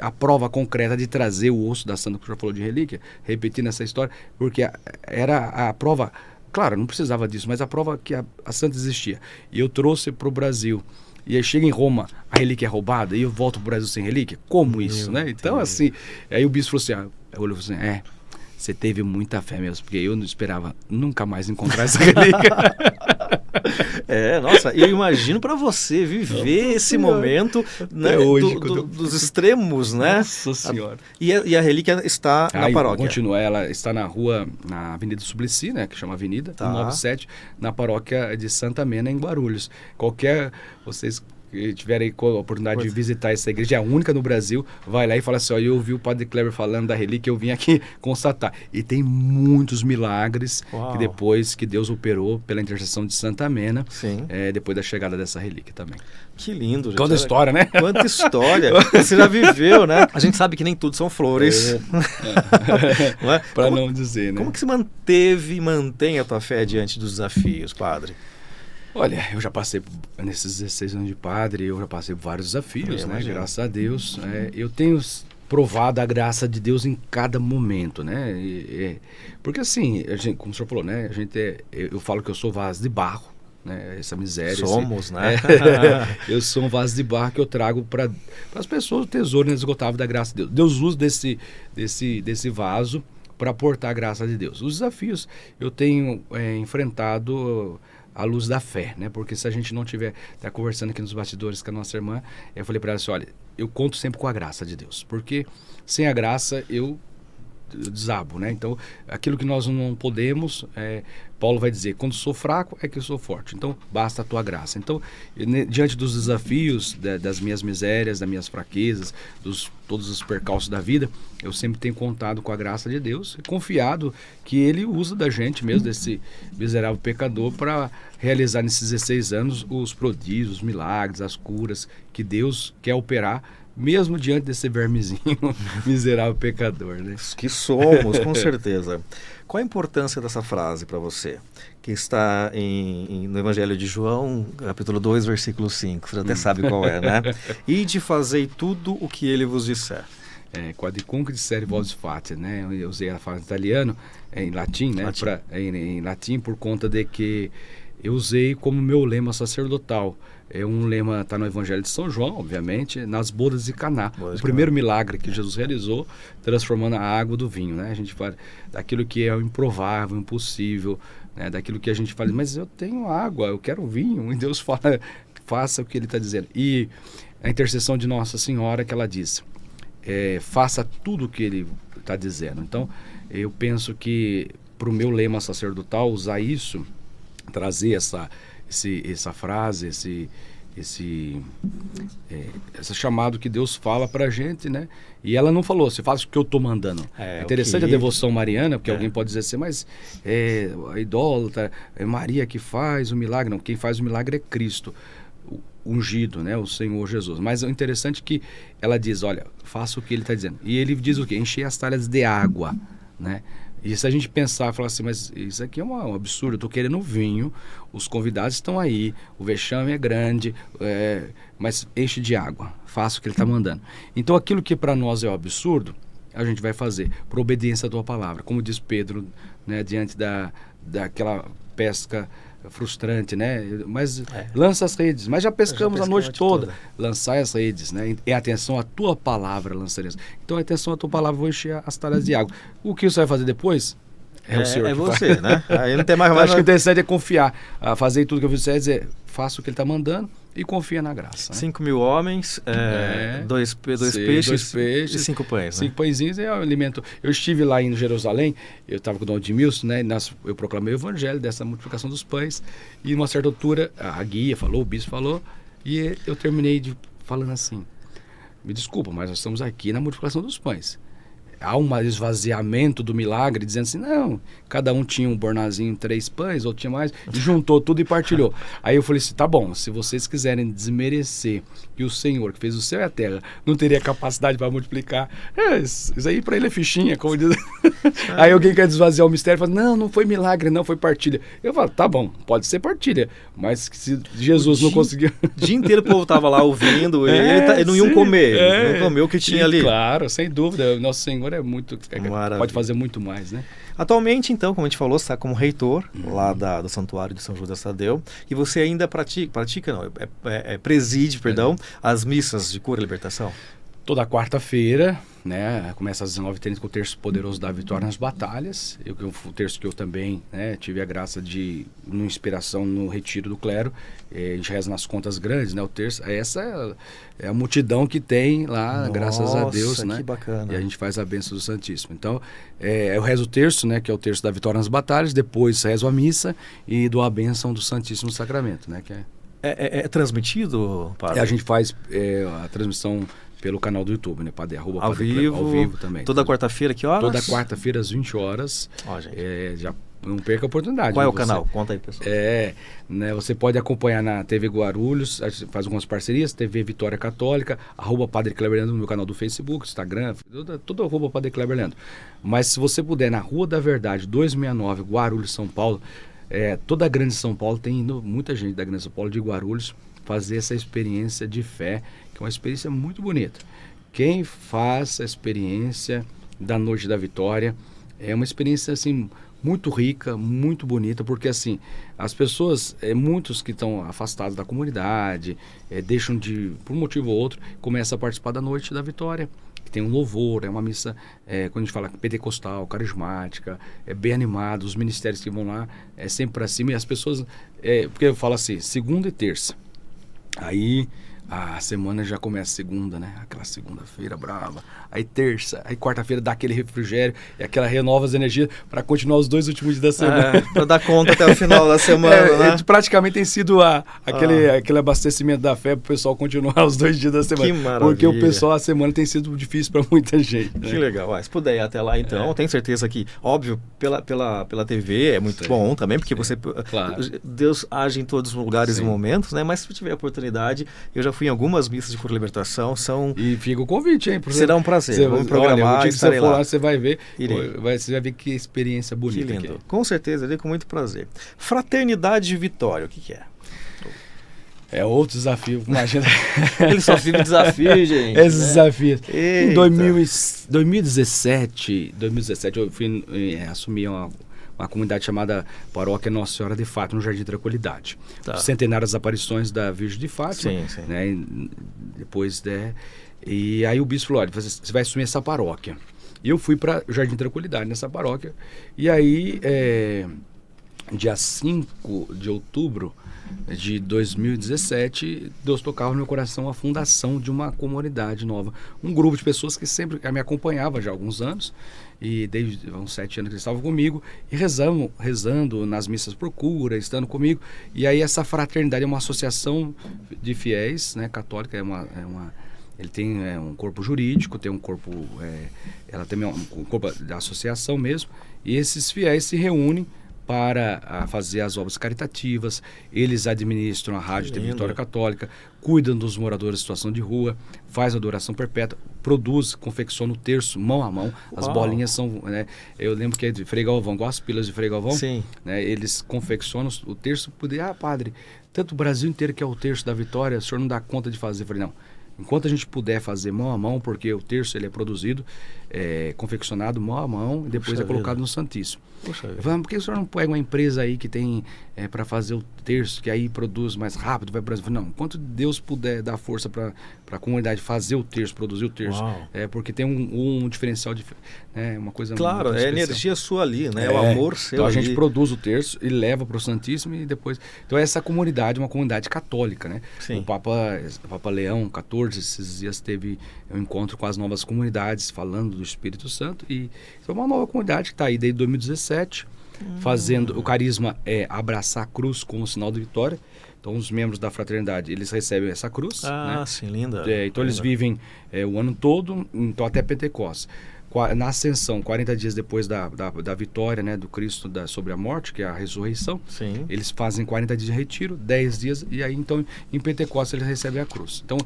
Speaker 2: a prova concreta de trazer o osso da santa, que o senhor falou de relíquia, repetindo essa história, porque era a prova, claro, não precisava disso, mas a prova que a santa existia. E eu trouxe para o Brasil. E aí chega em Roma, a relíquia é roubada, e eu volto pro Brasil sem relíquia? Como isso, né? Então, assim, aí o bispo falou assim, olhou assim, você teve muita fé mesmo, porque eu não esperava nunca mais encontrar essa relíquia.
Speaker 1: Nossa, eu imagino para você viver esse momento, né, hoje, dos extremos, né?
Speaker 2: Nossa Senhora.
Speaker 1: E a relíquia está na paróquia?
Speaker 2: Continua, ela está na rua, na Avenida Suplicy, né, que chama Avenida, 197, na paróquia de Santa Mena, em Guarulhos. Vocês que tiverem a oportunidade de visitar essa igreja, é a única no Brasil, vai lá e fala assim, eu ouvi o padre Kleber falando da relíquia, eu vim aqui constatar. E tem muitos milagres que depois que Deus operou pela intercessão de Santa Mena, depois da chegada dessa relíquia também.
Speaker 1: Que lindo, gente.
Speaker 2: Quanta história, né?
Speaker 1: Quanta história. Você já viveu, né? A gente sabe que nem tudo são flores.
Speaker 2: Para não dizer, né?
Speaker 1: Como que você mantém a tua fé diante dos desafios, padre?
Speaker 2: Olha, eu já passei, nesses 16 anos de padre, eu já passei por vários desafios, né? Graças a Deus. Eu tenho provado a graça de Deus em cada momento, né? Porque assim, como o senhor falou, né? Eu falo que eu sou vaso de barro, né? Essa miséria.
Speaker 1: Somos, né?
Speaker 2: Eu sou um vaso de barro que eu trago para as pessoas o tesouro inesgotável da graça de Deus. Deus usa desse vaso para aportar a graça de Deus. Os desafios eu tenho enfrentado à luz da fé, né? Porque se a gente não tiver, tá conversando aqui nos bastidores com a nossa irmã, eu falei para ela assim, olha, eu conto sempre com a graça de Deus, porque sem a graça eu desabo, né? Então, aquilo que nós não podemos, Paulo vai dizer, quando sou fraco é que eu sou forte. Então, basta a tua graça. Então, diante dos desafios, das minhas misérias, das minhas fraquezas, todos os percalços da vida, eu sempre tenho contado com a graça de Deus e confiado que Ele usa da gente mesmo, desse miserável pecador, para realizar nesses 16 anos os prodígios, os milagres, as curas que Deus quer operar, mesmo diante desse vermezinho miserável pecador, né?
Speaker 1: Que somos, com certeza. Qual a importância dessa frase para você? Que está no Evangelho de João, capítulo 2, versículo 5. Você até sabe qual é, né? E de fazei tudo o que ele vos disser.
Speaker 2: Quadricunque dissere vos fati, né? Eu usei a frase em italiano, em latim, né? Em latim, por conta de que eu usei como meu lema sacerdotal. Um lema está no Evangelho de São João, obviamente, nas bodas de Caná. O primeiro milagre que Jesus realizou, transformando a água do vinho, né? A gente fala daquilo que é o improvável, o impossível, né? Daquilo que a gente fala, mas eu tenho água, eu quero vinho. E Deus fala, faça o que Ele está dizendo. E a intercessão de Nossa Senhora, que ela diz, faça tudo o que Ele está dizendo. Então, eu penso que para o meu lema sacerdotal, usar isso, trazer essa frase, esse chamado que Deus fala pra gente, né? E ela não falou, você faz o que eu tô mandando. É interessante a devoção mariana, porque alguém pode dizer assim, mas a idólatra, é Maria que faz o milagre. Não, quem faz o milagre é Cristo, o ungido, né? O Senhor Jesus. Mas o interessante é que ela diz, olha, faça o que ele está dizendo. E ele diz o quê? Encher as talhas de água, né? E se a gente pensar, falar assim, mas isso aqui é um absurdo, eu estou querendo vinho, os convidados estão aí, o vexame é grande, mas enche de água, faça o que ele está mandando. Então aquilo que para nós é um absurdo, a gente vai fazer, por obediência à tua palavra. Como diz Pedro, né, diante daquela pesca frustrante, né? Mas lança as redes, mas já pescamos a noite toda. Lançai as redes, né? E atenção à tua palavra lançaremos. Então, atenção à tua palavra, vou encher as talhas de água. O que você vai fazer depois? É o Senhor.
Speaker 1: É você, né? Aí não tem mais.
Speaker 2: Então, acho que o interessante é confiar, fazer tudo que eu fizer, dizer, faça o que ele está mandando e confia na graça.
Speaker 1: 5.000 homens, dois peixes e 5 pães.
Speaker 2: 5 pãezinhos é o alimento. Eu estive lá em Jerusalém, eu estava com o Dom Edmilson, né? Eu proclamei o evangelho dessa multiplicação dos pães, e numa certa altura a guia falou, o bispo falou, e eu terminei falando assim, me desculpa, mas nós estamos aqui na multiplicação dos pães. Há um esvaziamento do milagre, dizendo assim, não, cada um tinha um bornazinho, 3 pães, outro tinha mais, e juntou tudo e partilhou. Aí eu falei assim, tá bom, se vocês quiserem desmerecer que o Senhor, que fez o céu e a terra, não teria capacidade para multiplicar, isso aí para ele é fichinha, como diz. Aí alguém quer desvaziar o mistério, fala, não foi milagre, não, foi partilha. Eu falo, tá bom, pode ser partilha, mas se Jesus não conseguiu...
Speaker 1: O dia inteiro o povo estava lá ouvindo, ele não iam comer, não comeu o que tinha ali.
Speaker 2: Claro, sem dúvida, o nosso Senhor é muito, pode fazer muito mais, né?
Speaker 1: Atualmente, então, como a gente falou, você está como reitor lá do Santuário de São Judas Tadeu, e você ainda preside, as missas de cura e libertação?
Speaker 2: Toda quarta-feira, né, começa às 19h30 com o terço poderoso da vitória nas batalhas. O terço que eu também, né, tive a graça de, uma inspiração no retiro do clero, a gente reza nas contas grandes, né, o terço. Essa é a multidão que tem lá, nossa, graças a Deus, né?
Speaker 1: Que bacana.
Speaker 2: E a gente faz a bênção do Santíssimo. Então, eu rezo o terço, né, que é o terço da vitória nas batalhas, depois rezo a missa e dou a bênção do Santíssimo Sacramento, né, que
Speaker 1: é transmitido, padre?
Speaker 2: A gente faz a transmissão pelo canal do YouTube, né?
Speaker 1: Ao vivo
Speaker 2: também.
Speaker 1: Toda quarta-feira, que horas?
Speaker 2: Toda quarta-feira às 20 horas. Já não perca a oportunidade.
Speaker 1: Qual é o canal? Conta aí, pessoal.
Speaker 2: Né, você pode acompanhar na TV Guarulhos, a gente faz algumas parcerias, TV Vitória Católica, @Padre Kleber Leandro no meu canal do Facebook, Instagram, tudo @Padre Kleber Leandro. Mas se você puder, na Rua da Verdade, 269, Guarulhos, São Paulo, toda a Grande São Paulo, tem indo muita gente da Grande São Paulo, de Guarulhos, fazer essa experiência de fé, que é uma experiência muito bonita. Quem faz a experiência da Noite da Vitória é uma experiência assim muito rica, muito bonita, porque assim as pessoas, muitos que estão afastados da comunidade, deixam por um motivo ou outro, começam a participar da Noite da Vitória, que tem um louvor, é uma missa, quando a gente fala pentecostal, carismática, bem animado, os ministérios que vão lá, sempre para cima, e as pessoas, porque eu falo assim, segunda e terça, aí a semana já começa segunda, né? Aquela segunda-feira brava. Aí terça, aí quarta-feira dá aquele refrigério, e aquela renova as energias para continuar os 2 últimos dias da semana.
Speaker 1: Para dar conta até o final da semana, né?
Speaker 2: Praticamente tem sido aquele abastecimento da fé para o pessoal continuar os 2 dias da semana.
Speaker 1: Que maravilha.
Speaker 2: Porque o pessoal, a semana tem sido difícil para muita gente. Né?
Speaker 1: Que legal. Se puder ir até lá, então, tenho certeza que, óbvio, pela TV é muito bom também, porque você...
Speaker 2: Claro.
Speaker 1: Deus age em todos os lugares e momentos, né? Mas se tiver a oportunidade, eu já fui em algumas missas de cura e libertação,
Speaker 2: E fica o convite, hein?
Speaker 1: Será um prazer. Vamos programar,
Speaker 2: olha,
Speaker 1: estarei
Speaker 2: lá.
Speaker 1: lá.
Speaker 2: Você vai ver,
Speaker 1: Irei.
Speaker 2: Você vai ver que experiência bonita.
Speaker 1: Que lindo.
Speaker 2: Aqui.
Speaker 1: Com certeza, irei com muito prazer. Fraternidade de Vitória, o que é?
Speaker 2: É outro desafio, imagina.
Speaker 1: Ele só vive desafio, gente.
Speaker 2: Esses desafios.
Speaker 1: Eita.
Speaker 2: Em 2017 eu fui assumir uma comunidade chamada Paróquia Nossa Senhora de Fátima, no Jardim da Tranquilidade.
Speaker 1: Tá.
Speaker 2: O centenário das aparições da Virgem de Fátima.
Speaker 1: Sim.
Speaker 2: Né, depois, e aí o bispo falou, olha, você vai assumir essa paróquia. E eu fui para o Jardim da Tranquilidade, nessa paróquia. E aí, dia 5 de outubro de 2017, Deus tocava no meu coração a fundação de uma comunidade nova. Um grupo de pessoas que sempre me acompanhava já há alguns anos, e desde uns 7 anos que eles estavam comigo, e rezando nas missas por cura, estando comigo. E aí essa fraternidade é uma associação de fiéis, né, católica, ele tem um corpo jurídico, tem um corpo, ela também é um corpo da associação mesmo, e esses fiéis se reúnem para fazer as obras caritativas. Eles administram a Rádio TV Vitória Católica, cuidam dos moradores em situação de rua, faz adoração perpétua, produz, confecciona o terço mão a mão. As bolinhas são, né, eu lembro que é de Frei Galvão, igual as pilas de Frei Galvão.
Speaker 1: Sim.
Speaker 2: Né, eles confeccionam o terço, padre, tanto o Brasil inteiro que é o terço da Vitória, o senhor não dá conta de fazer. Eu falei, não, enquanto a gente puder fazer mão a mão, porque o terço ele é produzido, confeccionado mão a mão, e depois é colocado no Santíssimo. Eu falei, por que o senhor não pega uma empresa aí que tem para fazer o terço, que aí produz mais rápido, vai para o Brasil? Não, enquanto Deus puder dar força para a comunidade fazer o terço, produzir o terço, porque tem um diferencial, uma coisa
Speaker 1: claro,
Speaker 2: muito especial.
Speaker 1: Energia sua ali, né? O amor seu.
Speaker 2: Então a
Speaker 1: ali.
Speaker 2: gente produz o terço e leva para o Santíssimo e depois... Então essa comunidade é uma comunidade católica, né?
Speaker 1: Sim.
Speaker 2: O Papa Leão XIV, esses dias teve um encontro com as novas comunidades, falando do Espírito Santo, e é uma nova comunidade que está aí desde 2017, fazendo, o carisma é abraçar a cruz como sinal de vitória. Então os membros da fraternidade, eles recebem essa cruz. Né?
Speaker 1: Sim, linda.
Speaker 2: Então eles vivem o ano todo, então até Pentecostes. Na ascensão, 40 dias depois da vitória, né, do Cristo sobre a morte, que é a ressurreição,
Speaker 1: Sim.
Speaker 2: eles fazem 40 dias de retiro, 10 dias, e aí então em Pentecostes eles recebem a cruz. Então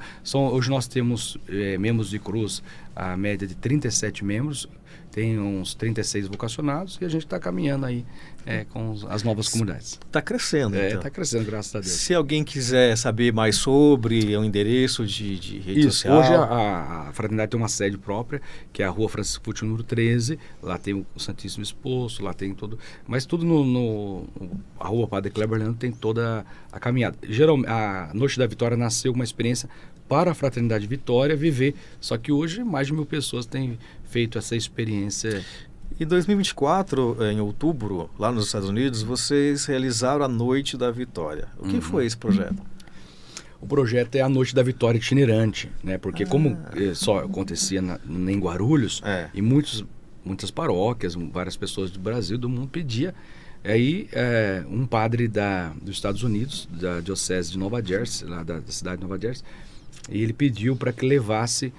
Speaker 2: hoje nós temos membros de cruz, a média de 37 membros, tem uns 36 vocacionados, e a gente está caminhando aí com as novas comunidades.
Speaker 1: Está crescendo, então.
Speaker 2: Está crescendo, graças a Deus.
Speaker 1: Se alguém quiser saber mais sobre o endereço de rede social...
Speaker 2: Hoje a fraternidade tem uma sede própria, que é a Rua Francisco Pucci, número 13, lá tem o Santíssimo exposto, lá tem todo... Mas tudo a Rua Padre Kleber Leandro tem toda a caminhada. Geralmente, a Noite da Vitória nasceu uma experiência para a Fraternidade Vitória viver, só que hoje mais de 1000 pessoas têm feito essa experiência.
Speaker 1: Em 2024, em outubro, lá nos Estados Unidos, vocês realizaram a Noite da Vitória. O que foi esse projeto?
Speaker 2: O projeto é a Noite da Vitória itinerante, né? Porque como só acontecia em Guarulhos, e muitas paróquias, várias pessoas do Brasil, do mundo pediam. Aí um padre dos Estados Unidos, da Diocese de Nova Jersey, lá da cidade de Nova Jersey, e ele pediu para que levasse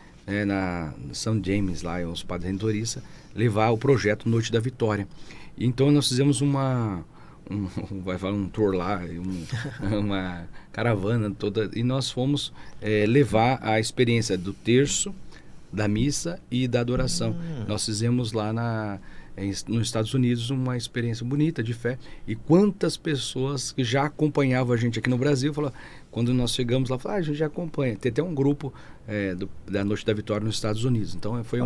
Speaker 2: na São James, lá, os padres redentoristas, levar o projeto Noite da Vitória. E então nós fizemos um tour lá, uma caravana toda, e nós fomos levar a experiência do terço, da missa e da adoração. Nós fizemos lá nos Estados Unidos uma experiência bonita de fé, e quantas pessoas que já acompanhavam a gente aqui no Brasil falaram, quando nós chegamos lá, falaram, a gente já acompanha. Tem até um grupo da Noite da Vitória nos Estados Unidos. Então foi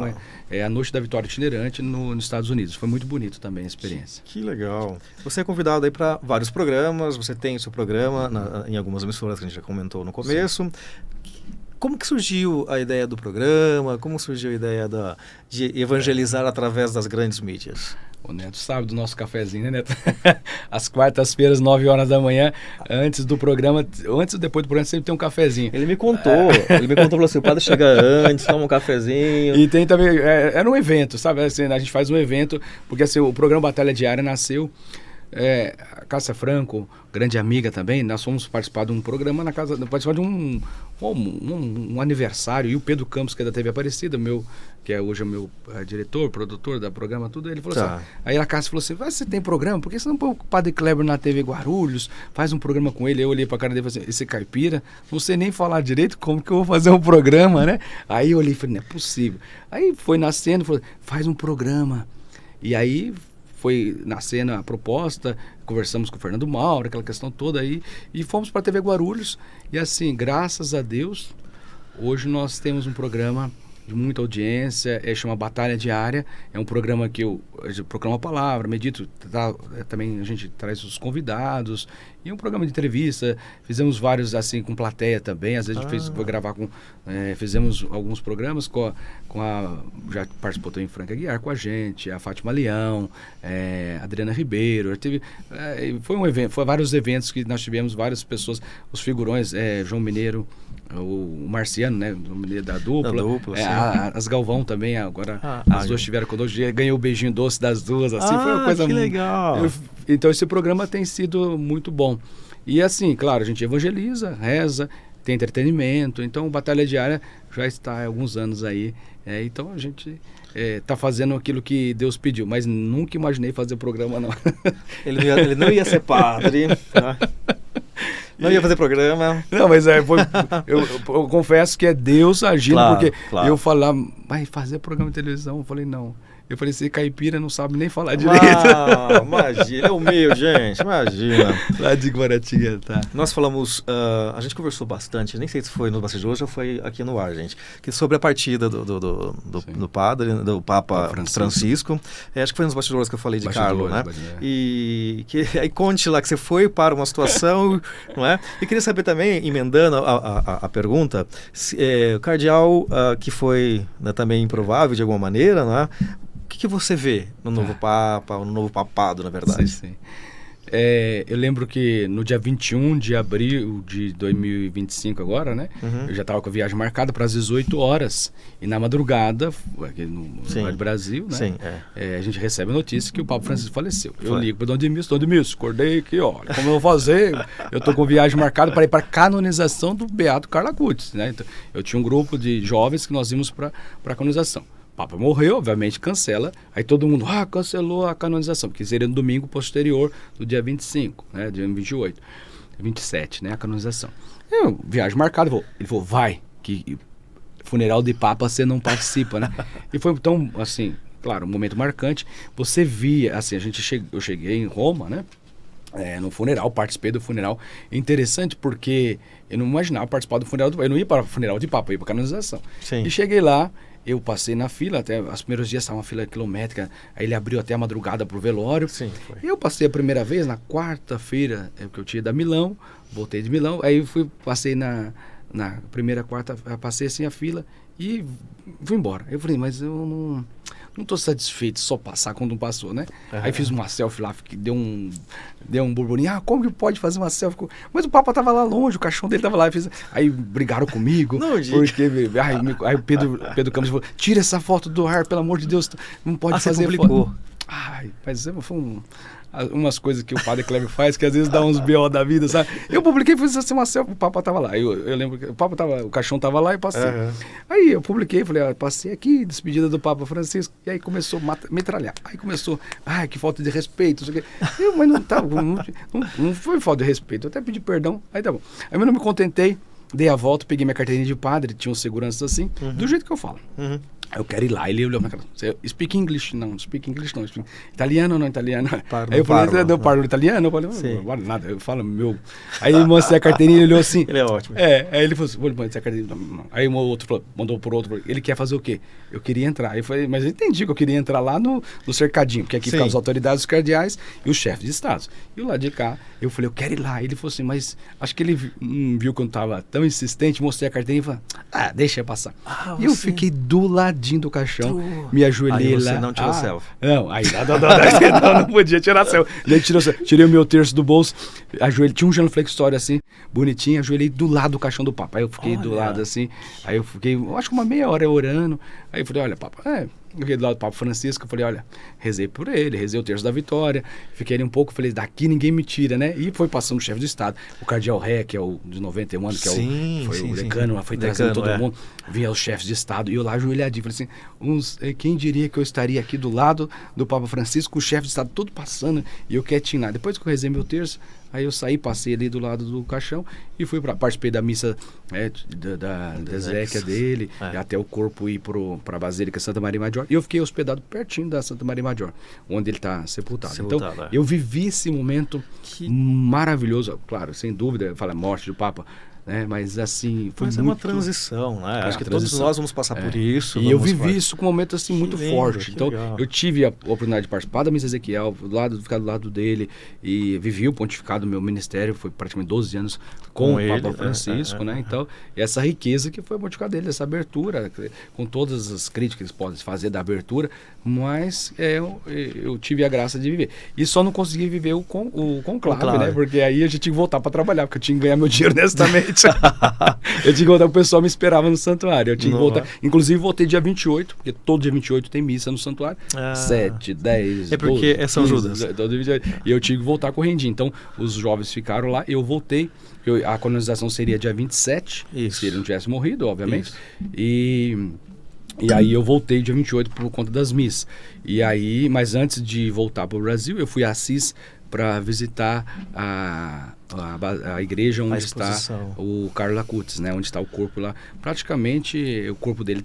Speaker 2: a Noite da Vitória itinerante nos Estados Unidos. Foi muito bonito também a experiência.
Speaker 1: Que legal. Você é convidado aí para vários programas, você tem o seu programa em algumas emissoras que a gente já comentou no começo. Sim. Como que surgiu a ideia do programa? Como surgiu a ideia de evangelizar através das grandes mídias?
Speaker 2: O Neto sabe do nosso cafezinho, né, Neto? Às quartas-feiras, 9 horas da manhã, antes do programa, antes e depois do programa, sempre tem um cafezinho.
Speaker 1: Ele me contou, falou assim, o padre chega antes, toma um cafezinho.
Speaker 2: E tem também, era um evento, sabe? Assim, a gente faz um evento, porque assim, o programa Batalha Diária nasceu, a Cássia Franco, grande amiga também, nós fomos participar de um programa participar de um aniversário, e o Pedro Campos, que é da TV Aparecida, que hoje é o meu diretor, produtor da programa, tudo, ele falou assim, aí a Cássia falou assim, você tem programa? Por que você não põe o Padre Kleber na TV Guarulhos, faz um programa com ele? Eu olhei pra cara dele e falei assim, esse caipira, não sei nem falar direito, como que eu vou fazer um programa, né? Aí eu olhei e falei, não é possível. Aí foi nascendo, falou, faz um programa. E aí foi nascendo a proposta, conversamos com o Fernando Mauro, aquela questão toda aí, e fomos para a TV Guarulhos. E assim, graças a Deus, hoje nós temos um programa de muita audiência, chama Batalha Diária, é um programa que eu proclamo a palavra, medito, também a gente traz os convidados, e um programa de entrevista, fizemos vários assim com plateia também, às vezes a gente foi gravar fizemos alguns programas já participou também Franca Guiar com a gente, a Fátima Leão, Adriana Ribeiro, foi um evento, foi vários eventos que nós tivemos, várias pessoas, os figurões, João Mineiro, o Marciano, né, da dupla, as Galvão também, agora as duas estiveram conosco, ganhou o beijinho doce das duas, assim, foi uma coisa
Speaker 1: que legal.
Speaker 2: Então esse programa tem sido muito bom. E assim, claro, a gente evangeliza, reza, tem entretenimento, então Batalha Diária já está há alguns anos aí, então a gente está fazendo aquilo que Deus pediu, mas nunca imaginei fazer programa, não.
Speaker 1: Ele não ia ser padre, tá? Não ia fazer programa.
Speaker 2: Não, mas eu confesso que é Deus agindo, porque eu falar, vai fazer programa de televisão, eu falei, não. Eu falei, esse caipira não sabe nem falar direito.
Speaker 1: Imagina, é humilde, gente, imagina.
Speaker 2: Lá de Guaratinga, tá.
Speaker 1: Nós falamos, a gente conversou bastante, nem sei se foi no bastidores ou foi aqui no ar, gente, que sobre a partida do padre, do Papa Francisco. Acho que foi nos bastidores que eu falei de Carlo, né? E aí conte lá que você foi para uma situação, não é? E queria saber também, emendando a pergunta, o cardeal, que foi, né, também improvável de alguma maneira, não é? O que você vê no novo Papa, no novo papado, na verdade?
Speaker 2: Sim. Eu lembro que no dia 21 de abril de 2025 agora, né? Eu já estava com a viagem marcada para as 18 horas. E na madrugada, aqui no Brasil, né?
Speaker 1: Sim,
Speaker 2: a gente recebe a notícia que o Papa Francisco faleceu. Eu ligo para o Dom Edmilson, acordei aqui, olha, como eu vou fazer? Eu estou com viagem marcada para ir para a canonização do Beato Carlo Acutis, né? Então, eu tinha um grupo de jovens que nós íamos para a canonização. O Papa morreu, obviamente cancela, aí todo mundo, cancelou a canonização, porque seria no domingo posterior do dia 25, né, dia 28, 27, né, a canonização. Eu, viagem marcada, ele falou, vai, que funeral de Papa você não participa, né? E foi tão, assim, claro, um momento marcante, você via, assim, eu cheguei em Roma, né, no funeral, participei do funeral, é interessante porque eu não imaginava participar do funeral, eu não ia para o funeral de Papa, eu ia para a canonização.
Speaker 1: Sim.
Speaker 2: E cheguei lá, eu passei na fila, até os primeiros dias estava uma fila quilométrica, aí ele abriu até a madrugada pro velório.
Speaker 1: Sim, foi.
Speaker 2: Eu passei a primeira vez, na quarta-feira, que eu tinha ido a Milão, voltei de Milão, aí passei na primeira quarta, passei assim a fila e fui embora. Eu falei, mas eu não estou satisfeito só passar quando não passou, né? Aí fiz uma selfie lá, que deu um burburinho. Como que pode fazer uma selfie? Mas o Papa tava lá longe, o caixão dele tava lá. Aí brigaram comigo.
Speaker 1: Não,
Speaker 2: porque aí o Pedro Campos falou, tira essa foto do ar, pelo amor de Deus, não pode fazer
Speaker 1: foto.
Speaker 2: Mas foi umas coisas que o Padre Kleber faz, que às vezes dá uns B.O. da vida, sabe? Eu publiquei, fiz assim uma selfie, o Papa tava lá. Eu lembro que o caixão tava lá e passei. Aí eu publiquei, falei, passei aqui, despedida do Papa Francisco, e aí começou a metralhar. Aí começou, que falta de respeito, não sei o quê. Mas não foi falta de respeito, eu até pedi perdão, aí tá bom. Aí eu não me contentei, dei a volta, peguei minha carteirinha de padre, tinha um segurança assim, do jeito que eu falo. Eu quero ir lá. Ele olhou na cara. Speak English? Não, speak English não. Italiano não, italiano.
Speaker 1: Aí
Speaker 2: eu falei, eu parlo italiano? Eu falei, não vale nada. Eu falo meu. Aí ele mostrou a carteirinha, ele olhou assim.
Speaker 1: Ele é ótimo.
Speaker 2: Aí ele falou assim, vou mostrar a carteirinha. Não. Aí um outro falou, mandou pro outro. Ele quer fazer o quê? Eu queria entrar. Aí eu falei, mas eu entendi que eu queria entrar lá no cercadinho, porque aqui ficam as autoridades, os cardeais e os chefes de Estado. E o lado de cá, eu falei, eu quero ir lá. Ele falou assim, mas acho que ele viu que eu não estava tão insistente, mostrei a carteirinha e falei, deixa eu passar. E eu fiquei do lado ladinho do caixão, me ajoelhei
Speaker 1: aí você
Speaker 2: lá.
Speaker 1: não tirou selfie.
Speaker 2: Não, aí não podia tirar selfie. Daí tirei o meu terço do bolso, ajoelhei, tinha um genuflexório assim, bonitinho, ajoelhei do lado do caixão do Papa. Aí eu fiquei do lado assim, aí eu fiquei, acho que uma meia hora orando. Aí eu falei, olha, Papa, eu fiquei do lado do Papa Francisco, eu falei, olha, rezei por ele, rezei o terço da vitória, fiquei ali um pouco, falei, daqui ninguém me tira, né? E foi passando o chefe do Estado, o Cardeal Ré, que é o de 91 anos, que foi o decano, foi trazendo todo mundo, vinha os chefes de Estado, e eu lá ajoelhadinho, falei assim, quem diria que eu estaria aqui do lado do Papa Francisco, o chefe de Estado todo passando, e eu quietinho lá. Depois que eu rezei meu terço, aí eu saí, passei ali do lado do caixão e participei da missa da exéquia dele, até o corpo ir para a Basílica Santa Maria Major. E eu fiquei hospedado pertinho da Santa Maria Major, onde ele está sepultado. Então, eu vivi esse momento maravilhoso, claro, sem dúvida, fala morte do Papa, né? Mas assim, foi
Speaker 1: muito... é uma transição, né? Acho que todos nós vamos passar por isso.
Speaker 2: E eu vivi isso com um momento assim muito forte. Então, eu tive a oportunidade de participar da missa Ezequiel, ficar do lado dele, e vivi o pontificado do meu ministério, foi praticamente 12 anos com o Papa Francisco, né? Então, essa riqueza que foi o pontificado dele, essa abertura, com todas as críticas que eles podem fazer da abertura, mas eu tive a graça de viver. E só não consegui viver o conclave, né? Porque aí a gente tinha que voltar para trabalhar, porque eu tinha que ganhar meu dinheiro honestamente. Eu tinha que voltar, o pessoal me esperava no santuário. Eu tinha que voltar. Inclusive, voltei dia 28, porque todo dia 28 tem missa no santuário. 7, 10,
Speaker 1: É porque 12, é São 15, Judas.
Speaker 2: E eu tinha que voltar correndinho. Então, os jovens ficaram lá, eu voltei. A canonização seria dia 27, se ele não tivesse morrido, obviamente. E aí eu voltei dia 28 por conta das missas. E aí, mas antes de voltar para o Brasil, eu fui a Assis para visitar a igreja onde está o Carlo Acutis, né? Onde está o corpo lá. Praticamente o corpo dele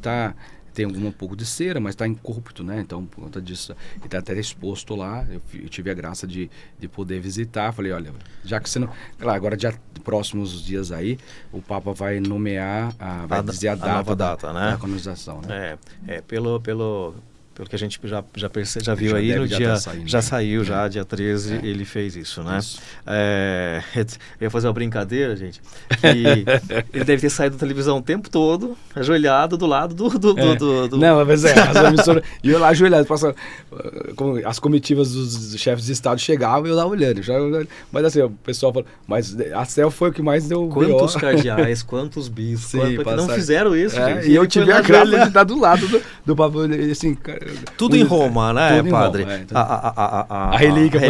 Speaker 2: tem um pouco de cera, mas está incorrupto, né? Então, por conta disso, ele está até exposto lá. Eu tive a graça de poder visitar. Falei, olha, já que você não... Claro, agora próximos dias aí, o Papa vai nomear, vai dizer a
Speaker 1: nova data, né?
Speaker 2: Da canonização, né?
Speaker 1: Pelo que a gente já viu aí, no dia já saiu, dia 13, ele fez isso, né? Isso. Eu ia fazer uma brincadeira, gente, que ele deve ter saído da televisão o tempo todo, ajoelhado do lado do...
Speaker 2: Não, mas a emissora, e eu lá ajoelhado, as comitivas dos chefes de Estado chegavam e eu lá olhando, mas assim, o pessoal falou, mas a CEL foi o que mais deu...
Speaker 1: Quantos cardeais, quantos bispos, não fizeram isso, gente.
Speaker 2: E eu tive a graça de estar do lado do Papa, assim, cara...
Speaker 1: Tudo em Roma, né, padre? A relíquia,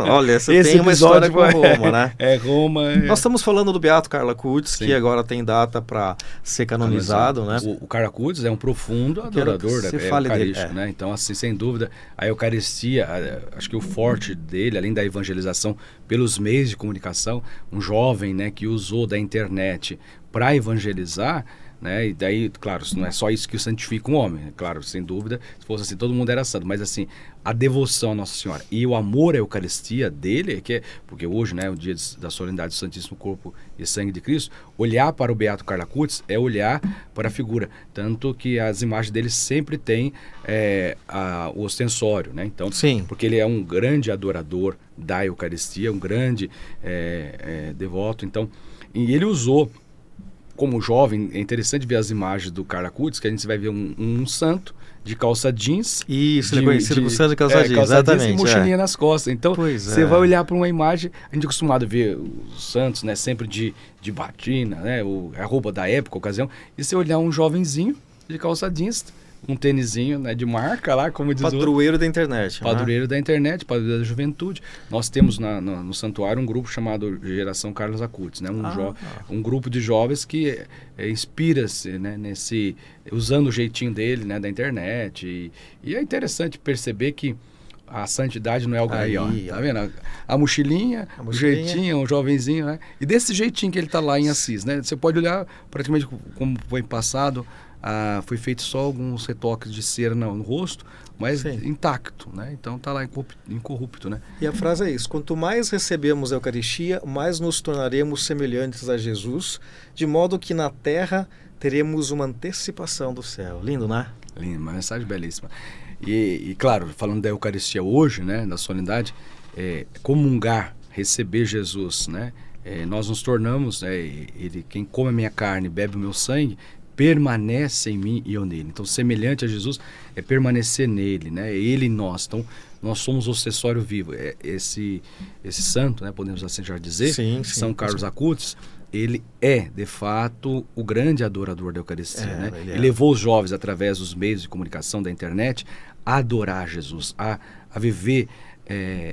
Speaker 1: olha, você tem uma história com Roma, né?
Speaker 2: Roma.
Speaker 1: Nós estamos falando do Beato Carlo Acutis, que agora tem data para ser canonizado, né?
Speaker 2: O Carlo Acutis é um profundo adorador da Eucarística, né? Então, assim, sem dúvida, a Eucaristia, acho que o forte dele, além da evangelização pelos meios de comunicação, um jovem, né, que usou da internet para evangelizar, né? E daí, claro, não é só isso que santifica um homem, claro, sem dúvida, se fosse assim, todo mundo era santo, mas assim, a devoção à Nossa Senhora e o amor à Eucaristia dele, porque hoje, né, o dia da solenidade do Santíssimo Corpo e Sangue de Cristo, olhar para o Beato Carlo Acutis é olhar para a figura, tanto que as imagens dele sempre têm o ostensório, né? Então, porque ele é um grande adorador da Eucaristia, um grande devoto, então, e ele usou. Como jovem, é interessante ver as imagens do Carlo Acutis, que a gente vai ver um santo de calça jeans.
Speaker 1: Isso, ele é conhecido como santo de calça jeans, exatamente.
Speaker 2: E mochilinha nas costas. Então, você vai olhar para uma imagem, a gente é acostumado a ver os santos, né, sempre de batina, né, a roupa da época, ocasião, e você olhar um jovenzinho de calça jeans, um tênisinho, né, de marca lá, como diz
Speaker 1: padroeiro da internet.
Speaker 2: Padroeiro da internet, padroeiro da juventude. Nós temos no santuário um grupo chamado Geração Carlos Acutis, né, um grupo de jovens que inspira-se, né, usando o jeitinho dele, né, da internet. E é interessante perceber que a santidade não é algo aí, ó, tá vendo? A mochilinha, o jeitinho, o jovenzinho, né? E desse jeitinho que ele tá lá em Assis, né? Você pode olhar praticamente como foi passado. Foi feito só alguns retoques de cera no rosto, mas intacto, né? Então tá lá incorrupto, né?
Speaker 1: E a frase é isso: quanto mais recebemos a Eucaristia, mais nos tornaremos semelhantes a Jesus, de modo que na terra teremos uma antecipação do céu. Lindo, né?
Speaker 2: Lindo, uma mensagem belíssima. E claro, falando da Eucaristia hoje, né, da solenidade, comungar, receber Jesus, né? Nós nos tornamos, quem come a minha carne, bebe o meu sangue, permanece em mim e eu nele. Então, semelhante a Jesus é permanecer nele, né? Ele em nós. Então, nós somos o acessório vivo. Esse santo, né? Podemos assim já dizer,
Speaker 1: Sim,
Speaker 2: São Carlos Acutis, ele é, de fato, o grande adorador da Eucaristia, né? Ele levou os jovens, através dos meios de comunicação da internet, a adorar Jesus, a viver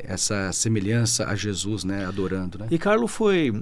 Speaker 2: essa semelhança a Jesus, né? Adorando, né?
Speaker 1: E Carlo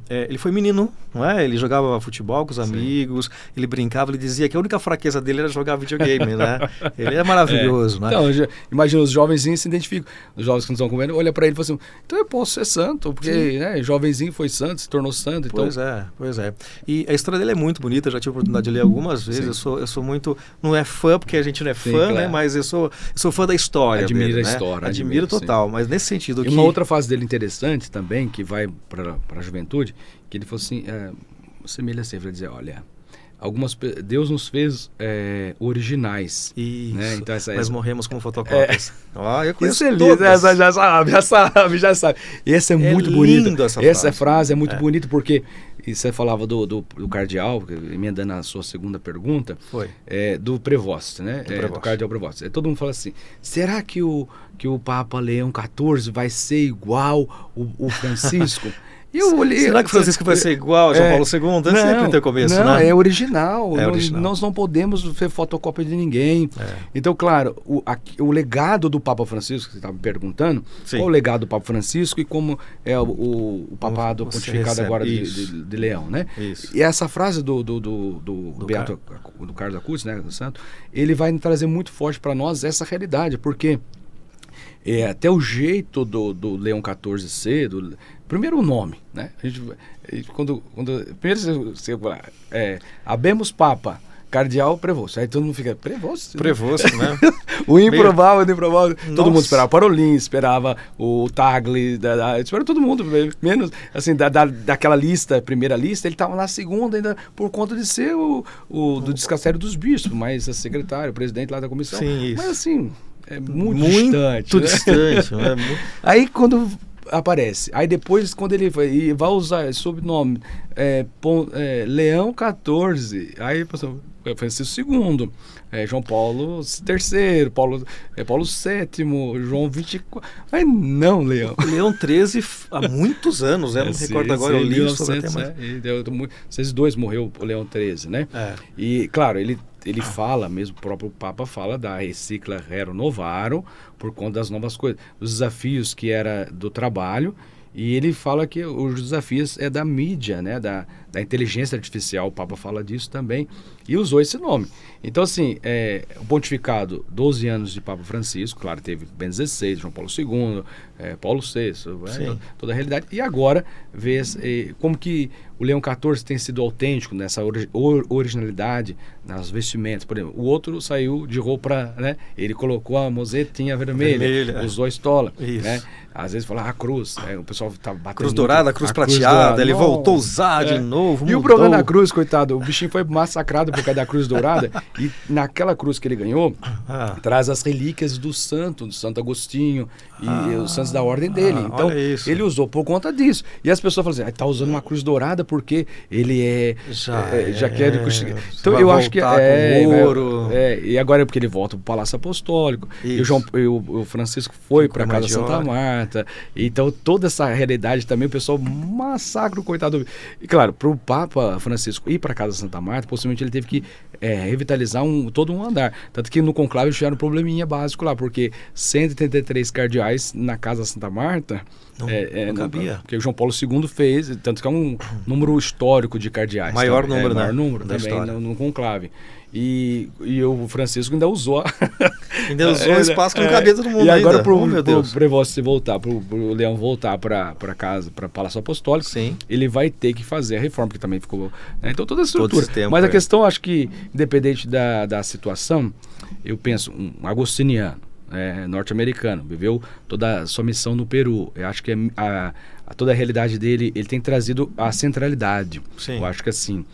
Speaker 1: ele foi menino, não é? Ele jogava futebol com os amigos, ele brincava, ele dizia que a única fraqueza dele era jogar videogame, né? Ele é maravilhoso, né?
Speaker 2: Então, imagina, os jovenzinhos se identificam. Os jovens que não estão comendo, olha para ele e fala assim, então eu posso ser santo, porque né, jovenzinho foi santo, se tornou santo. Então...
Speaker 1: Pois é. E a história dele é muito bonita, eu já tive a oportunidade de ler algumas vezes. Eu sou muito, não é fã, porque a gente não é fã, claro, né? Mas eu sou fã da história.
Speaker 2: Admiro
Speaker 1: dele,
Speaker 2: a história.
Speaker 1: Né? Admiro total, mas nesse sentido
Speaker 2: e uma outra fase dele interessante também, que vai para a juventude, que ele falou assim, semelha sempre a dizer, olha, Deus nos fez originais.
Speaker 1: Isso,
Speaker 2: né? Então,
Speaker 1: mas morremos como fotocópias. Eu conheço
Speaker 2: isso é lindo, essa já sabe. E essa é muito bonita. Essa frase é muito bonita, porque e você falava do cardeal, emendando a sua segunda pergunta, do Prevost, né? Do cardeal Prevost. Todo mundo fala assim, será que o Papa Leão XIV vai ser igual o Francisco? Eu olhei,
Speaker 1: será que o Francisco vai ser igual a João Paulo II? É sempre ter começo,
Speaker 2: não,
Speaker 1: né?
Speaker 2: É original. Nós não podemos ser fotocópia de ninguém. Então, claro, o legado do Papa Francisco, que você estava me perguntando, qual o legado do Papa Francisco e como é o papado pontificado agora de Leão, né? Isso. E essa frase do Beato do Carlos Acutis, né, do santo, ele vai trazer muito forte para nós essa realidade, porque até o jeito do Leão XIV ser, primeiro o nome, né? A gente primeiro você habemos Papa, Cardeal Prevost. Aí todo mundo fica, Prevost,
Speaker 1: né?
Speaker 2: o improvável. Todo mundo esperava Parolin, esperava o Tagle, esperava todo mundo, menos, assim, daquela lista, primeira lista, ele estava na segunda ainda por conta de ser do Dicastério dos Bispos, mas a secretário, o presidente lá da comissão.
Speaker 1: Sim, isso.
Speaker 2: Mas assim, é muito distante.
Speaker 1: Muito distante. Né?
Speaker 2: Aí quando aparece, aí depois quando ele vai usar esse sobrenome Leão XIV, aí passou Francisco II, João Paulo III, Paulo VII, João 24. Aí não, Leão.
Speaker 1: Leão XIII há muitos anos, né? Não me recordo agora, eu li sobre o tema.
Speaker 2: 1902 morreu o Leão XIII, né? E, claro, ele fala, mesmo o próprio Papa fala da recicla rero novaro, por conta das novas coisas, os desafios que era do trabalho, e ele fala que os desafios é da mídia, né, da inteligência artificial, o Papa fala disso também, e usou esse nome. Então, assim, o pontificado, 12 anos de Papa Francisco, claro, teve Bento XVI, João Paulo II, Paulo VI, toda a realidade, e agora vê como que o Leão XIV tem sido autêntico nessa originalidade nas vestimentas. Por exemplo, o outro saiu de roupa, né? Ele colocou a mosetinha vermelha. Usou a estola, né? Às vezes fala a cruz, o pessoal tá batendo.
Speaker 1: Cruz dourada, cruz prateada, ele voltou a usar de novo.
Speaker 2: E o problema da cruz, coitado, o bichinho foi massacrado por causa da cruz dourada, e naquela cruz que ele ganhou, traz as relíquias do Santo Agostinho e os santos da ordem dele. Então, ele usou por conta disso. E as pessoas falam assim, tá usando uma cruz dourada porque ele já quer... Então, eu acho que e agora é porque ele volta pro Palácio Apostólico, e o Francisco foi para casa da Santa Marta. Então, toda essa realidade também, o pessoal massacra o coitado. E claro, para o Papa Francisco ir para casa da Santa Marta, possivelmente ele teve que revitalizar todo um andar. Tanto que no conclave tiveram um probleminha básico lá, porque 183 cardeais na casa da Santa Marta
Speaker 1: não cabia.
Speaker 2: Porque o João Paulo II fez, tanto que é um número histórico de cardeais.
Speaker 1: Maior número,
Speaker 2: maior número também no conclave. E o Francisco ainda usou
Speaker 1: o espaço que não cabia todo mundo.
Speaker 2: E agora pro Prevost voltar, pro Leão voltar para casa, para Palácio Apostólico, ele vai ter que fazer a reforma, que também ficou, né? Então toda a estrutura. Mas a questão, acho que independente da situação, eu penso, um agostiniano, norte-americano, viveu toda a sua missão no Peru. Eu acho que toda a realidade dele, ele tem trazido a centralidade. Eu acho que assim,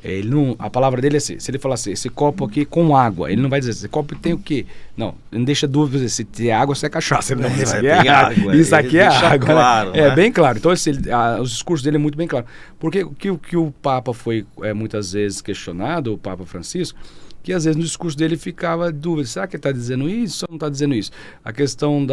Speaker 2: Ele não, a palavra dele é assim, se ele falar assim, esse copo aqui com água, ele não vai dizer, esse copo tem o quê? Não, ele não deixa dúvida se é água ou se é cachaça. Ele não diz, isso aqui é água. Isso aqui é água.
Speaker 1: Claro,
Speaker 2: né? É bem claro. Então, os discursos dele é muito bem claro. Porque o que o Papa foi muitas vezes questionado, o Papa Francisco, que às vezes no discurso dele ficava dúvida, será que ele está dizendo isso ou não está dizendo isso? A questão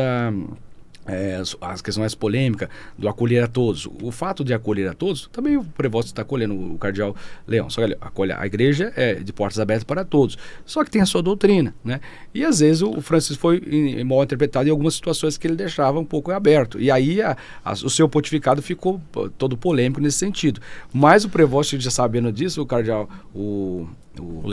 Speaker 2: as questões mais polêmicas do acolher a todos. O fato de acolher a todos, também o Prevost está acolhendo o cardeal Leão. Só que a igreja é de portas abertas para todos. Só que tem a sua doutrina, né? E às vezes o Francisco foi mal interpretado em algumas situações que ele deixava um pouco aberto. E aí o seu pontificado ficou todo polêmico nesse sentido. Mas o Prevost, já sabendo disso, o cardeal, o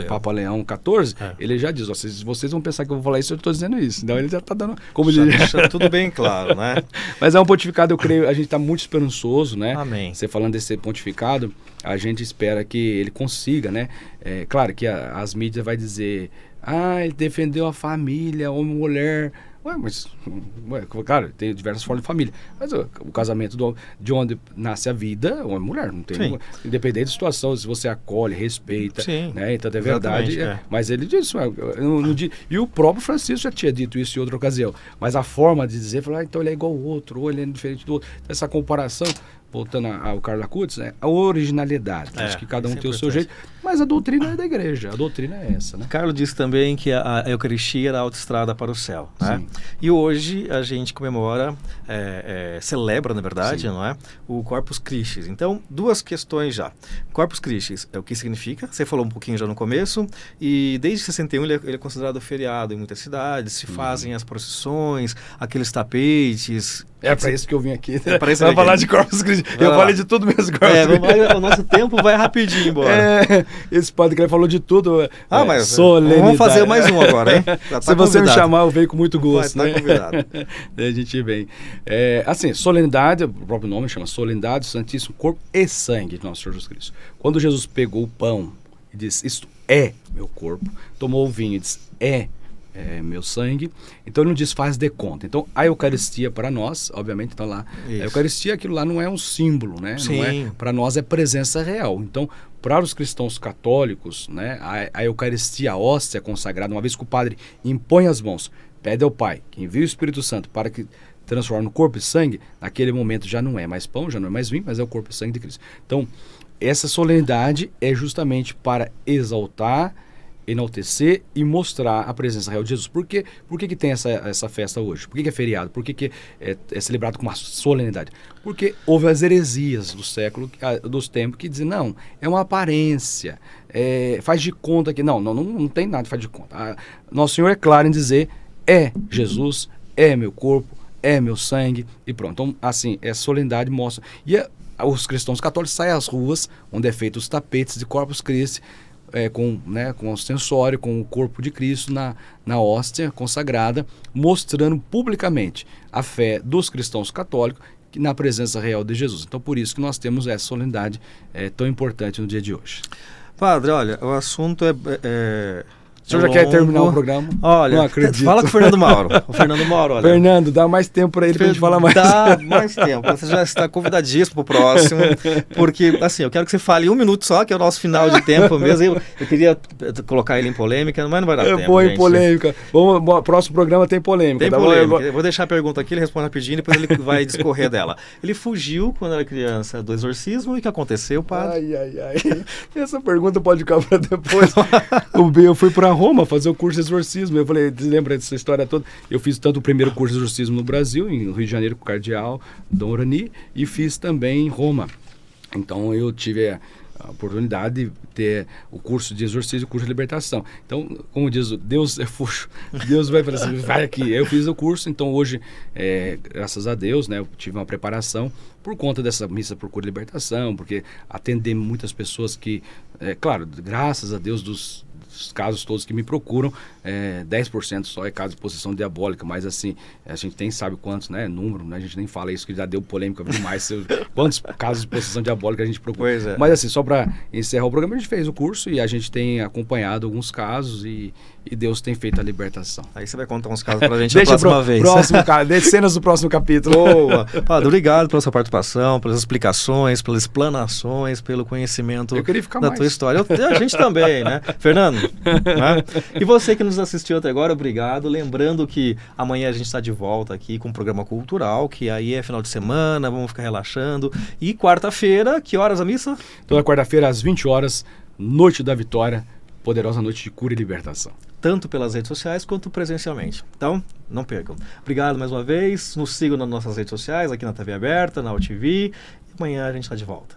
Speaker 2: Papa Leão XIV, ele já diz, vocês vão pensar que eu vou falar isso, eu estou dizendo isso. Então ele já está dando... Como
Speaker 1: já deixa tudo bem claro, né?
Speaker 2: Mas é um pontificado, eu creio, a gente está muito esperançoso, né?
Speaker 1: Amém.
Speaker 2: Você falando desse pontificado, a gente espera que ele consiga, né? Claro que as mídias vai dizer, ele defendeu a família, homem e mulher... claro, tem diversas formas de família. Mas o casamento de onde nasce a vida, homem e mulher, não tem independente da situação, se você acolhe, respeita, né? Então é verdade. Mas ele disse, e o próprio Francisco já tinha dito isso em outra ocasião. Mas a forma de dizer, então ele é igual ao outro, ou ele é diferente do outro. Essa comparação, voltando ao Carlo Acutis, a originalidade. Acho que cada um tem o seu jeito. Mas a doutrina é da igreja, a doutrina é essa, né?
Speaker 1: Carlos disse também que a Eucaristia era a autoestrada para o céu, né? E hoje a gente comemora, celebra, na verdade, não é? O Corpus Christi. Então, duas questões já. Corpus Christi é o que significa, você falou um pouquinho já no começo, e desde 61 ele é considerado feriado em muitas cidades, se fazem as procissões, aqueles tapetes...
Speaker 2: É para isso que eu vim aqui, né? Para falar de Corpus Christi. Eu falei de tudo mesmo.
Speaker 1: O nosso tempo vai rapidinho embora.
Speaker 2: Esse padre que ele falou de tudo.
Speaker 1: Mas solenidade. Vamos fazer mais um agora, hein? Tá
Speaker 2: Se você me chamar, eu venho com muito gosto.
Speaker 1: Vai estar convidado.
Speaker 2: A gente vem. Assim, solenidade, o próprio nome chama solenidade, Santíssimo Corpo e Sangue de Nosso Senhor Jesus Cristo. Quando Jesus pegou o pão e disse, isto é meu corpo, tomou o vinho e disse, meu sangue, então ele não diz faz de conta. Então a Eucaristia para nós, obviamente está lá, a Eucaristia, aquilo lá não é um símbolo, né? Para nós é presença real. Então para os cristãos católicos, né, a Eucaristia, a hóstia consagrada, uma vez que o padre impõe as mãos, pede ao Pai que envie o Espírito Santo para que transforme no corpo e sangue, naquele momento já não é mais pão, já não é mais vinho, mas é o corpo e sangue de Cristo. Então essa solenidade é justamente para exaltar, enaltecer e mostrar a presença real de Jesus. Por que tem essa festa hoje? Por que é feriado? Por que é celebrado com uma solenidade? Porque houve as heresias dos tempos que dizem, não, é uma aparência, faz de conta que... Não tem nada de faz de conta. Nosso Senhor é claro em dizer, Jesus, é meu corpo, é meu sangue e pronto. Então, assim, solenidade mostra. E os cristãos católicos saem às ruas, onde é feito os tapetes de Corpus Christi, com o ostensório, com o corpo de Cristo na hóstia consagrada, mostrando publicamente a fé dos cristãos católicos na presença real de Jesus. Então, por isso que nós temos essa solenidade tão importante no dia de hoje.
Speaker 1: Padre, olha, o assunto
Speaker 2: o senhor já quer terminar o programa?
Speaker 1: Olha, não acredito. Fala com o Fernando Mauro. O Fernando Mauro, olha.
Speaker 2: Fernando, dá mais tempo para ele pra gente falar mais.
Speaker 1: Dá mais tempo. Você já está convidadíssimo pro próximo. Porque, assim, eu quero que você fale 1 minuto só, que é o nosso final de tempo mesmo. Eu queria colocar ele em polêmica, mas não vai dar tempo.
Speaker 2: Põe em polêmica. Próximo programa tem polêmica.
Speaker 1: Tem polêmica. Eu vou deixar a pergunta aqui, ele responde rapidinho, depois ele vai discorrer dela. Ele fugiu quando era criança do exorcismo, e o que aconteceu, padre?
Speaker 2: Ai. Essa pergunta pode ficar para depois. Eu fui para Roma fazer o curso de exorcismo. Eu falei, lembra dessa história toda? Eu fiz tanto o primeiro curso de exorcismo no Brasil, em Rio de Janeiro, com o cardeal Dom Orani, e fiz também em Roma. Então eu tive a oportunidade de ter o curso de exorcismo e o curso de libertação. Então, como diz, Deus é fuxo. Deus vai falar assim, vai aqui. Eu fiz o curso, então hoje, graças a Deus, né, eu tive uma preparação por conta dessa missa por cura e libertação, porque atender muitas pessoas que, claro, graças a Deus, dos Os casos todos que me procuram, 10% só é caso de possessão diabólica, mas assim, a gente nem sabe quantos, né? Número, né? A gente nem fala isso, que já deu polêmica demais. Quantos casos de possessão diabólica a gente procura.
Speaker 1: Pois é.
Speaker 2: Mas assim, só para encerrar o programa, a gente fez o curso e a gente tem acompanhado alguns casos e Deus tem feito a libertação.
Speaker 1: Aí você vai contar uns casos pra gente
Speaker 2: Deixa
Speaker 1: na próxima vez.
Speaker 2: Cenas do próximo capítulo.
Speaker 1: Boa. Padre, obrigado pela sua participação, pelas explicações, pelas explanações, pelo conhecimento da tua história. A gente também, né? Fernando, né? E você que nos assistiu até agora, obrigado. Lembrando que amanhã a gente está de volta aqui com um programa cultural, que aí é final de semana, vamos ficar relaxando. E quarta-feira, que horas a missa?
Speaker 2: Toda quarta-feira às 20 horas, Noite da Vitória, poderosa noite de cura e libertação.
Speaker 1: Tanto pelas redes sociais quanto presencialmente. Então, não percam. Obrigado mais uma vez. Nos sigam nas nossas redes sociais, aqui na TV Aberta, na UTV. E amanhã a gente está de volta.